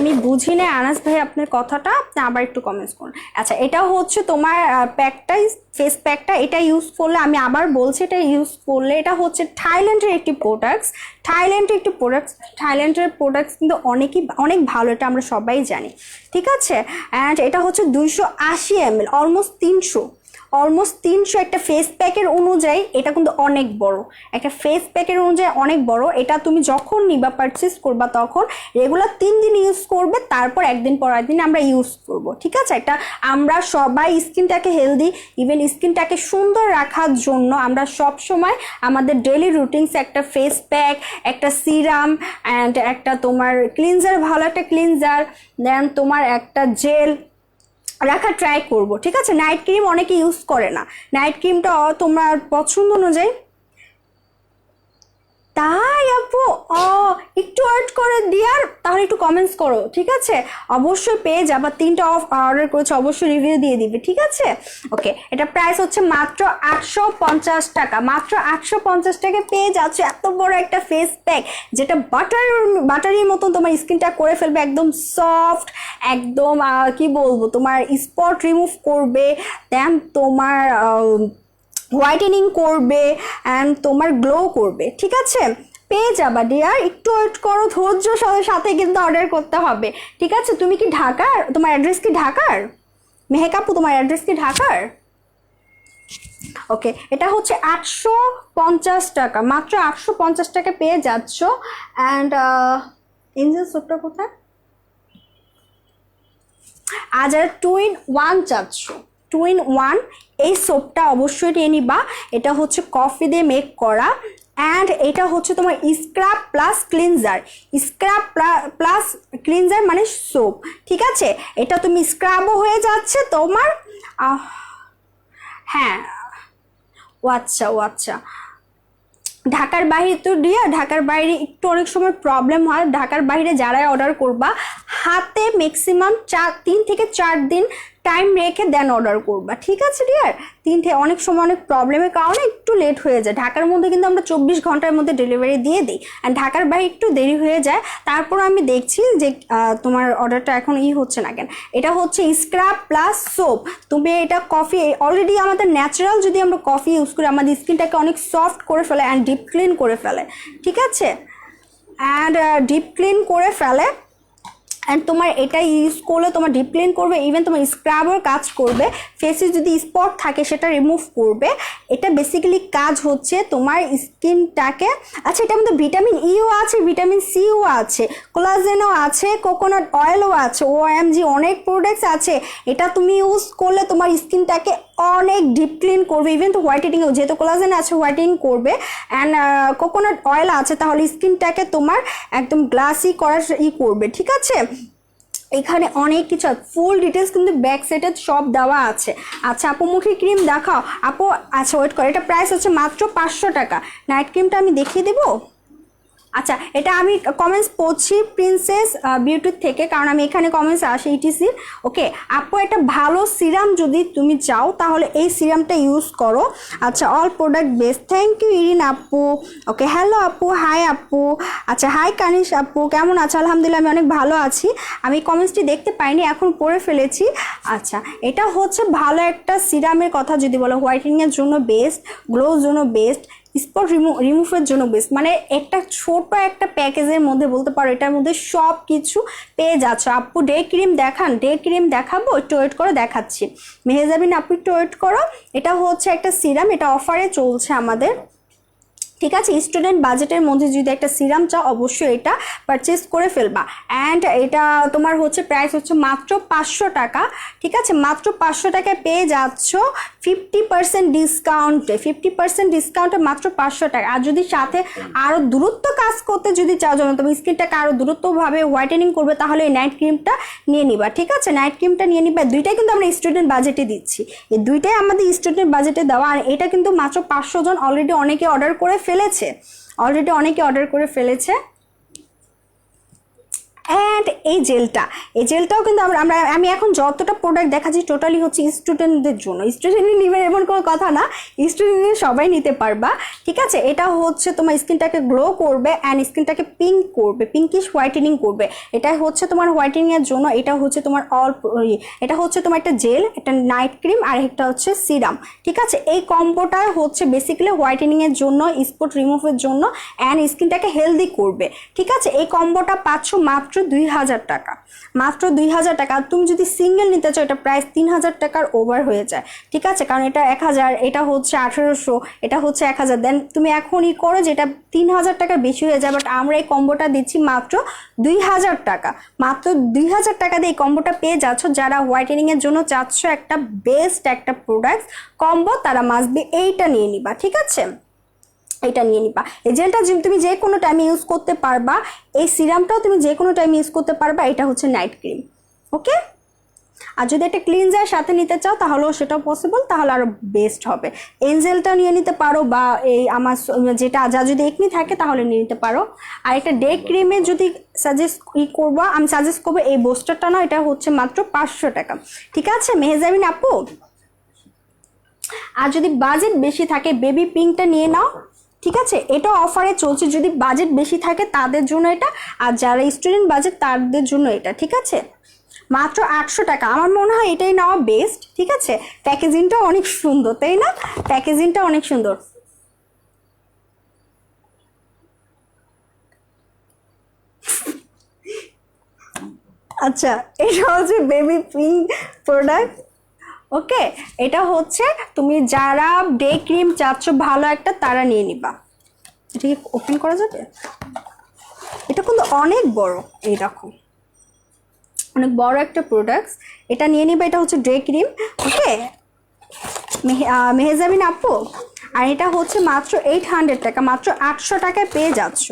আমি বুঝি না আনাস ভাই আপনার কথাটা, আপনি আবার একটু কমেন্টস করুন। আচ্ছা, এটা হচ্ছে তোমার প্যাকটাই, ফেস প্যাকটা, এটা ইউজ করলে, আমি আবার বলছি, এটা ইউজ করলে, এটা হচ্ছে থাইল্যান্ডের একটি প্রোডাক্টস, থাইল্যান্ডের প্রোডাক্টস কিন্তু অনেক ভালো, এটা আমরা সবাই জানি, ঠিক আছে? অ্যান্ড এটা হচ্ছে 280 ml, অলমোস্ট 300 একটা ফেস প্যাকের অনুযায়ী এটা কিন্তু অনেক বড়, একটা ফেস প্যাকের অনুযায়ী অনেক বড়। এটা তুমি যখন নিবা, পারচেস করবা, তখন রেগুলার 3 দিন ইউজ করবে, তারপর একদিন পর একদিন আমরা ইউজ করব, ঠিক আছে? একটা আমরা সবাই স্কিনটাকে হেলদি, ইভেন স্কিনটাকে সুন্দর রাখার জন্য আমরা সব সময় আমাদের ডেইলি রুটিনস একটা ফেস প্যাক, একটা সিরাম অ্যান্ড একটা তোমার ক্লিনজার, ভালো একটা ক্লিনজার, দেন তোমার একটা জেল রাখা ট্রাই করব, ঠিক আছে? নাইট ক্রিম অনেকে ইউজ করে না, নাইট ক্রিমটা তোমার পছন্দ অনুযায়ী, তাই আপু, ও একটু ওয়েট করে ডিয়ার, তাহলে একটু কমেন্টস করো, ঠিক আছে? অবশ্যই পেয়ে যাবা, 3টা অর্ডার করেছে, অবশ্যই রিভিউ দিয়ে দিবে, ঠিক আছে? ওকে, এটা প্রাইস হচ্ছে মাত্র 850 টাকা, মাত্র 850 টাকা পেয়ে যাচ্ছ এত বড় একটা ফেস প্যাক, যেটা বাটারির মতন তোমার স্কিনটা করে ফেলবে একদম সফট, একদম কি বলবো, তোমার স্পট রিমুভ করবে, দেন তোমার হোয়াইটেনিং করবে অ্যান্ড তোমার গ্লো করবে, ঠিক আছে? পেয়ে যাবা ডিয়ার, একটু ওয়েট করো, ধৈর্য সাথে কিন্তু অর্ডার করতে হবে, ঠিক আছে? তুমি কি ঢাকার? তোমার অ্যাড্রেস কি ঢাকার? মেহেক আপু, তোমার অ্যাড্রেস কি ঢাকার? ওকে, এটা হচ্ছে 850 টাকা, মাত্র 850 টাকা পেয়ে যাচ্ছ। অ্যান্ড ইঞ্জিন সোপটা কোথায়? আর যারা 2 in 1 চাচ্ছ, 2 in 1 এই সোপটা অবশ্যই নিয়ে নিবা। এটা হচ্ছে কফি দিয়ে মেক করা, অ্যান্ড এটা হচ্ছে তোমার scrub plus cleanser, scrub plus cleanser মানে সোপ, ঠিক আছে? এটা তুমি স্ক্রাবও হয়ে যাচ্ছে তোমার, হ্যাঁ, ও আচ্ছা, ও আচ্ছা। ঢাকার বাইরে তো ডিয়া, ঢাকার বাইরে একটু অনেক সময় প্রবলেম হয়, ঢাকার বাইরে যারাই অর্ডার করবা হাতে ম্যাক্সিমাম 3 থেকে 4 দিন টাইম রেখে দেন অর্ডার করবা, ঠিক আছে ডিয়ার? অনেক সময় অনেক প্রবলেমের কারণে একটু লেট হয়ে যায়। ঢাকার মধ্যে কিন্তু আমরা 24 ঘন্টার মধ্যে ডেলিভারি দিয়ে দিই, অ্যান্ড ঢাকার বাইরে একটু দেরি হয়ে যায়। তারপর আমি দেখছি যে তোমার অর্ডারটা এখন হচ্ছে না কেন। এটা হচ্ছে স্ক্রাব প্লাস সোপ, তুমি এটা কফি অলরেডি আমাদের ন্যাচারাল যদি আমরা কফি ইউজ করি আমাদের স্কিনটাকে অনেক সফট করে ফেলে অ্যান্ড ডিপ ক্লিন করে ফেলে, ঠিক আছে? অ্যান্ড ডিপ ক্লিন করে ফেলে, অ্যান্ড তোমার এটা ইউজ করলে তোমার ডিপ ক্লিন করবে, ইভেন তোমার স্ক্রাবার কাজ করবে, ফেসে যদি স্পট থাকে সেটা রিমুভ করবে। এটা বেসিক্যালি কাজ হচ্ছে তোমার স্কিনটাকে, আচ্ছা এটার মধ্যে ভিটামিন ইও আছে, ভিটামিন সিও আছে, কোলাজেনও আছে, কোকোনাট অয়েলও আছে, ওএমজি অনেক প্রোডাক্টস আছে। এটা তুমি ইউজ করলে তোমার স্কিনটাকে অনেক ডিপ ক্লিন করবে, ইভেন তো হোয়াইটেনিংও, যেহেতু কোলাজেন আছে হোয়াইটেনিং করবে, অ্যান্ড কোকোনাট অয়েল আছে, তাহলে স্কিনটাকে তোমার একদম গ্লাসি করার করবে, ঠিক আছে? এখানে অনেক কিছু, ফুল ডিটেলস কিন্তু ব্যাক সাইডে সব দেওয়া আছে। আচ্ছা আপু, মুখে ক্রিম দেখাও আপু। আচ্ছা ওয়েট করো, এটা প্রাইস হচ্ছে মাত্র 500 টাকা। নাইট ক্রিমটা আমি দেখিয়ে দেবো। আচ্ছা, এটা আমি কমেন্টস পড়ছি প্রিন্সেস বিউটির থেকে, কারণ আমি এখানে কমেন্টস আসি ইটিসির। ওকে আপু, একটা ভালো সিরাম যদি তুমি চাও তাহলে এই সিরামটা ইউজ করো। আচ্ছা, all product best, thank you Irin আপু। ওকে, হ্যালো আপু, হাই আপু। আচ্ছা, হাই কানিশ আপু, কেমন আছো? আলহামদুলিল্লাহ, আমি অনেক ভালো আছি। আমি কমেন্টসটি দেখতে পাইনি, এখন পড়ে ফেলেছি। আচ্ছা, এটা হচ্ছে ভালো একটা সিরামের কথা যদি বলো, হোয়াইটেনিংয়ের জন্য বেস্ট, গ্লোর জন্য বেস্ট, স্পট রিমুভের জন্য বেস্ট, মানে একটা ছোট একটা প্যাকেজের মধ্যে বলতে পারো এটার মধ্যে সব কিছু পেয়ে যাচ্ছ। আপু ডে ক্রিম দেখান, ডে ক্রিম দেখাবো, একটু ওয়েট করে দেখাচ্ছি। মেহেজাবিন আপু একটু ওয়েট করো। এটা হচ্ছে একটা সিরাম, এটা অফারে চলছে আমাদের, ঠিক আছে? স্টুডেন্ট বাজেটের মধ্যে যদি একটা সিরাম চাও অবশ্যই এটা পারচেস করে ফেলবা। অ্যান্ড এটা তোমার হচ্ছে প্রাইস হচ্ছে মাত্র 500 টাকা, ঠিক আছে? মাত্র 500 টাকায় পেয়ে যাচ্ছ 50% ডিসকাউন্টে, 50% ডিসকাউন্টে মাত্র 500 টাকা। আর যদি সাথে আরও দূরত্ব কাজ করতে যদি চাও, যেমন তুমি স্কিনটাকে আরও দূরত্বভাবে হোয়াইটেনিং করবে, তাহলে এই নাইট ক্রিমটা নিয়ে নিবা, ঠিক আছে? নাইট ক্রিমটা নিয়ে নিবা। দুইটাই কিন্তু আমরা স্টুডেন্ট বাজেটে দিচ্ছি, এই দুইটাই আমাদের স্টুডেন্ট বাজেটে দেওয়া। আর এটা কিন্তু মাত্র 500 জন অলরেডি অনেকে অর্ডার করে ফেলেছে। অ্যান্ড এই জেলটাও কিন্তু আমি এখন যতটা প্রোডাক্ট দেখাচ্ছি টোটালি হচ্ছে স্টুডেন্টদের জন্য। স্টুডেন্ট নিবে এমন কোনো কথা না, স্টুডেন্ট সবাই নিতে পারবা, ঠিক আছে? এটা হচ্ছে তোমার স্কিনটাকে গ্লো করবে অ্যান্ড স্কিনটাকে পিঙ্ক করবে, পিঙ্কিশ হোয়াইটেনিং করবে। এটা হচ্ছে তোমার হোয়াইটেনিংয়ের জন্য। এটা হচ্ছে তোমার এটা হচ্ছে তোমার একটা জেল, একটা নাইট ক্রিম, আর একটা হচ্ছে সিরাম, ঠিক আছে? এই কম্বোটা হচ্ছে বেসিক্যালি হোয়াইটেনিংয়ের জন্য, স্পট রিমুভের জন্য, অ্যান্ড স্কিনটাকে হেলদি করবে, ঠিক আছে? এই কম্বোটা পাচ্ছ মাত্র 2000 টাকা, মাত্র 2000 টাকা। আর তুমি যদি সিঙ্গেল নিতে চাও এটা প্রাইস 3000 টাকার ওভার হয়ে যায়, ঠিক আছে? কারণ এটা 1000, এটা হচ্ছে 1800, এটা হচ্ছে 1000, দেন তুমি এখন করো যে এটা 3000 টাকার বেশি হয়ে যায়। বাট আমরা এই কম্বোটা দিচ্ছি মাত্র 2000 টাকা, মাত্র 2000 টাকা দিয়ে এই কম্বোটা পেয়ে যাচ্ছ। যারা হোয়াইটেনিংয়ের জন্য চাচ্ছ একটা বেস্ট একটা প্রোডাক্ট কম্বো, তারা মাস্ট বি এইটা নিয়ে নিবা, ঠিক আছে? এটা নিয়ে নিবা। এই জেলটা তুমি যে কোনো টাইমে ইউজ করতে পারবা, এই সিরামটাও তুমি যে কোনো টাইমে ইউজ করতে পারবা। এটা হচ্ছে নাইট ক্রিম, ওকে? আর যদি একটা ক্লিনজার সাথে নিতে চাও তাহলেও সেটা পসিবল, তাহলে আরও বেস্ট হবে। এঞ্জেলটা নিয়ে নিতে পারো, বা এই আমার যেটা যা যদি একনি থাকে তাহলে নিয়ে নিতে পারো। আর একটা ডে ক্রিমে যদি করবো, আমি সাজেস্ট করবো এই বুস্টারটা না, এটা হচ্ছে মাত্র 500 টাকা। ঠিক আছে মেহজাবিন আপু? আর যদি বাজেট বেশি থাকে বেবি পিঙ্কটা নিয়ে নাও, ঠিক আছে, এটা অফারে চলছে। যদি বাজেট বেশি থাকে তাদের জন্য এটা, আর যারা স্টুডেন্ট বাজেট তাদের জন্য এটা। ঠিক আছে, মাত্র 800 টাকা। আমার মনে হয় এটাই নেওয়া বেস্ট। ঠিক আছে, প্যাকেজিংটা অনেক সুন্দর, তাই না? প্যাকেজিংটা অনেক সুন্দর। আচ্ছা, এটা হচ্ছে বেবি পিঙ্ক প্রোডাক্ট। ওকে, এটা হচ্ছে তুমি যারা ডে ক্রিম চাচ্ছ ভালো একটা, তারা নিয়ে নিবা। এটা কি ওপেন করা যাবে? এটা কিন্তু অনেক বড়, এই দেখো অনেক বড় একটা প্রোডাক্ট, এটা নিয়ে নিবা। এটা হচ্ছে ডে ক্রিম। ওকে মেহজাবিন আপু, আর এটা হচ্ছে মাত্র 800 টাকা, মাত্র 800 টাকায় পেয়ে যাচ্ছ।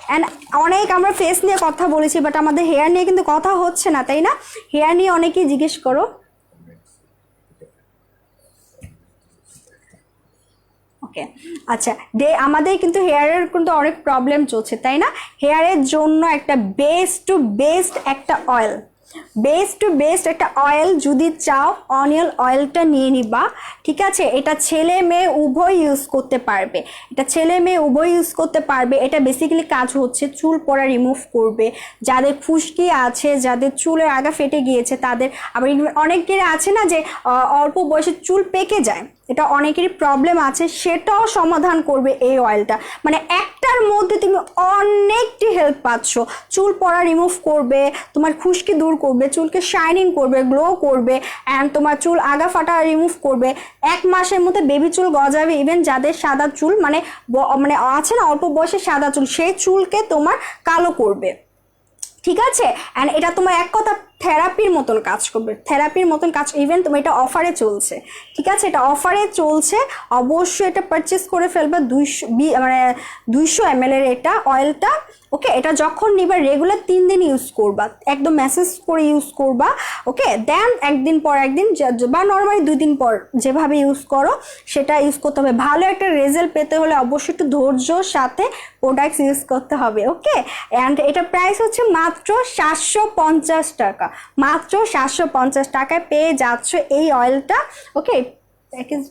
অ্যান্ড অনেক আমরা ফেস নিয়ে কথা বলেছি, বাট আমাদের হেয়ার নিয়ে কিন্তু কথা হচ্ছে না, তাই না? হেয়ার নিয়ে অনেকেই জিজ্ঞেস করো। ওকে আচ্ছা, আমাদের কিন্তু হেয়ারের কিন্তু অনেক প্রবলেম চলছে, তাই না? হেয়ারের জন্য একটা বেস্ট টু বেস্ট একটা অয়েল, একটা অয়েল যদি চাও, অনিয়ন অয়েলটা নিয়ে নিবা। ঠিক আছে, এটা ছেলে মেয়ে উভয় ইউজ করতে পারবে, এটা বেসিক্যালি কাজ হচ্ছে চুল পড়া রিমুভ করবে, যাদের খুশকি আছে, যাদের চুলের আগা ফেটে গিয়েছে তাদের, আবার অনেকের আছে না যে অল্প বয়সে চুল পেকে যায়, এটা অনেকেরই প্রবলেম আছে, সেটাও সমাধান করবে এই অয়েলটা। মানে একটার মধ্যে তুমি অনেকটি হেল্প পাচ্ছ। চুল পড়া রিমুভ করবে, তোমার খুশকি দূর করবে, চুলকে শাইনিং করবে, গ্লো করবে, অ্যান্ড তোমার চুল আগা ফাটা রিমুভ করবে। 1 মাসের মধ্যে বেবি চুল গজাবে। ইভেন যাদের সাদা চুল মানে আছে না অল্প বয়সে সাদা চুল, সেই চুলকে তোমার কালো করবে। ঠিক আছে, অ্যান্ড এটা তোমার এক কথা থেরাপির মতন কাজ করবে, ইভেন তোমার এটা অফারে চলছে। ঠিক আছে, এটা অফারে চলছে, অবশ্যই এটা পারচেস করে ফেলবে। 200 ml এর এটা অয়েলটা। ওকে, এটা যখন নিবা রেগুলার 3 দিন ইউজ করবা, একদম ম্যাসেজ করে ইউজ করবা। ওকে, দেন একদিন পর একদিন বা নর্মালি 2 দিন পর যেভাবে ইউজ করো সেটা ইউজ করতে হবে। ভালো একটা রেজাল্ট পেতে হলে অবশ্যই একটু ধৈর্যর সাথে প্রোডাক্টস ইউজ করতে হবে। ওকে, অ্যান্ড এটা প্রাইস হচ্ছে মাত্র 750 টাকা, মাত্র 750 টাকায় পেয়ে যাচ্ছ এই অয়েলটা। ওকে, প্যাকেজ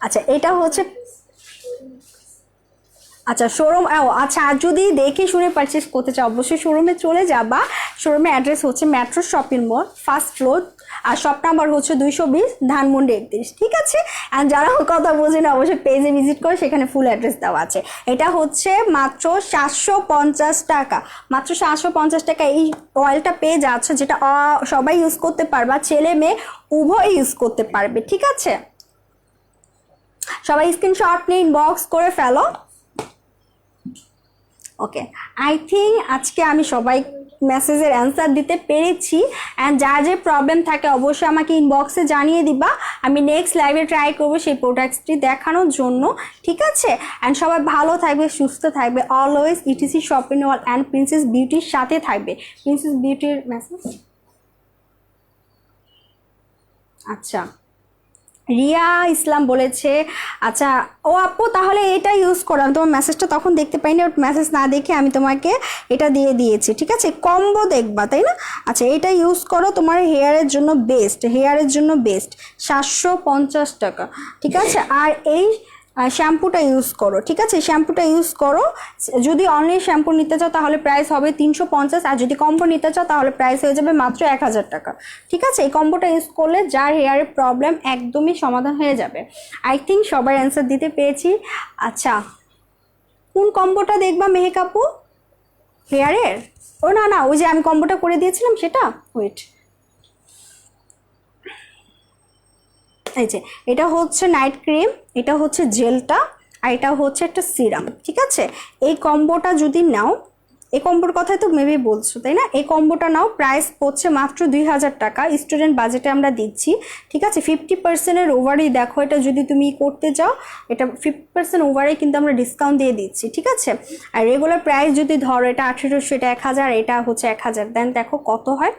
আচ্ছা, এটা হচ্ছে আচ্ছা শোরুম। আচ্ছা, আর যদি দেখে শুনে পারচেস করতে চাও অবশ্যই শোরুমে চলে যাবা। শোরুমের অ্যাড্রেস হচ্ছে metro shopping mall, first floor, আর শপ নাম্বার হচ্ছে 220 ধানমন্ডি 31। ঠিক আছে, আর যারা কথা বোঝেন অবশ্যই পেজে ভিজিট করে, সেখানে ফুল অ্যাড্রেস দেওয়া আছে। এটা হচ্ছে মাত্র 750 টাকা, মাত্র 750 টাকা এই অয়েলটা পেয়ে যাচ্ছে, যেটা সবাই ইউজ করতে পারবা, ছেলে মেয়ে উভয় ইউজ করতে পারবে। ঠিক আছে, সবাই স্ক্রিনশট নিয়ে ইনবক্স করে ফেলো। ওকে, আই থিঙ্ক আজকে আমি সবাই মেসেজের অ্যান্সার দিতে পেরেছি। অ্যান্ড যার যে প্রবলেম থাকে অবশ্যই আমাকে ইনবক্সে জানিয়ে দিবা, আমি নেক্সট লাইভে ট্রাই করবো সেই প্রোডাক্টসটি দেখানোর জন্য। ঠিক আছে, অ্যান্ড সবাই ভালো থাকবে, সুস্থ থাকবে, always ETC shopping mall and princess বিউটির সাথে থাকবে। প্রিন্সেস বিউটির মেসেজ, আচ্ছা রিয়া ইসলাম বলেছে। আচ্ছা ও আপু, তাহলে এটা ইউজ করো। আমি তোমার মেসেজটা তখন দেখতে পাইনি, বাট মেসেজ না দেখে আমি তোমাকে এটা দিয়ে দিয়েছি। ঠিক আছে, কম্বো দেখবা, তাই না? আচ্ছা, এটা ইউজ করো, তোমার হেয়ারের জন্য বেস্ট, 750 টাকা। ঠিক আছে, আর এই শ্যাম্পুটা ইউজ করো। ঠিক আছে, শ্যাম্পুটা ইউজ করো। যদি অনলি শ্যাম্পু নিতে চাও তাহলে প্রাইস হবে 350, আর যদি কম্বো নিতে চাও তাহলে প্রাইস হয়ে যাবে মাত্র 1000 টাকা। ঠিক আছে, এই কম্বোটা ইউজ করলে যার হেয়ারের প্রবলেম একদমই সমাধান হয়ে যাবে। আই থিঙ্ক সবার অ্যান্সার দিতে পেরেছি। আচ্ছা, কোন কম্বোটা দেখবা মেহেক আপু? হেয়ারের? ও না, ওই যে আমি কম্বোটা করে দিয়েছিলাম সেটা, ওয়েট, এই যে এটা হচ্ছে নাইট ক্রিম, এটা হচ্ছে জেলটা, আর এটা হচ্ছে একটা সিরাম। ঠিক আছে, এই কম্বোটা যদি নাও এই কম্বোর কথাই তো মেবি বলছো তাই না? এই কম্বোটা নাও, প্রাইস পড়ছে মাত্র 2000 টাকা, স্টুডেন্ট বাজেটে আমরা দিচ্ছি। ঠিক আছে, 50%-এর ওভারই দেখো, এটা যদি তুমি করতে চাও এটা 50% ওভারে কিন্তু আমরা ডিসকাউন্ট দিয়ে দিচ্ছি। ঠিক আছে, আর রেগুলার প্রাইস যদি ধরো এটা 1800, এটা 1000, এটা হচ্ছে 1000, দেন দেখো কত হয়।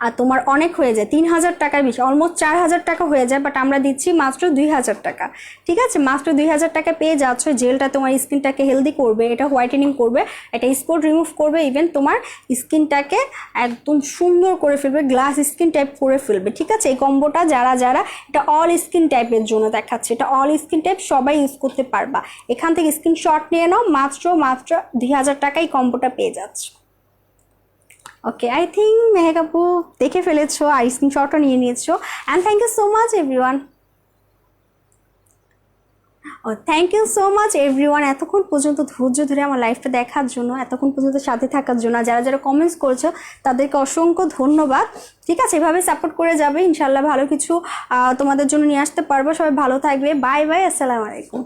আর তোমার অনেক হয়ে যায়, 3000 টাকার বেশি, অলমোস্ট 4000 টাকা হয়ে যায়, বাট আমরা দিচ্ছি মাত্র 2000 টাকা। ঠিক আছে, মাত্র 2000 টাকা পেয়ে যাচ্ছ। জেলটা তোমার স্কিনটাকে হেলদি করবে, এটা হোয়াইটেনিং করবে, এটা স্পট রিমুভ করবে, ইভেন তোমার স্কিনটাকে একদম সুন্দর করে ফেলবে, গ্লাস স্কিন টাইপ করে ফেলবে। ঠিক আছে, এই কম্বোটা যারা যারা, এটা অল স্কিন টাইপের জন্য দেখাচ্ছে, এটা অল স্কিন টাইপ সবাই ইউজ করতে পারবা। এখান থেকে স্ক্রিনশট নিয়ে নাও, মাত্র 2000 টাকায় কম্বোটা পেয়ে যাচ্ছে। ওকে, আই থিঙ্ক মেহেক আপু দেখে ফেলেছো আর স্ক্রিনশটও নিয়ে নিয়েছো। And thank you so much everyone. ও thank you so much everyone, এতক্ষণ পর্যন্ত ধৈর্য ধরে আমার লাইফটা দেখার জন্য, এতক্ষণ পর্যন্ত সাথে থাকার জন্য, যারা যারা কমেন্টস করেছো তাদেরকে অসংখ্য ধন্যবাদ। ঠিক আছে, এভাবে সাপোর্ট করে যাবে, ইনশাল্লাহ ভালো কিছু তোমাদের জন্য নিয়ে আসতে পারবো। সবাই ভালো থাকবে, বাই বাই, আসসালামু আলাইকুম।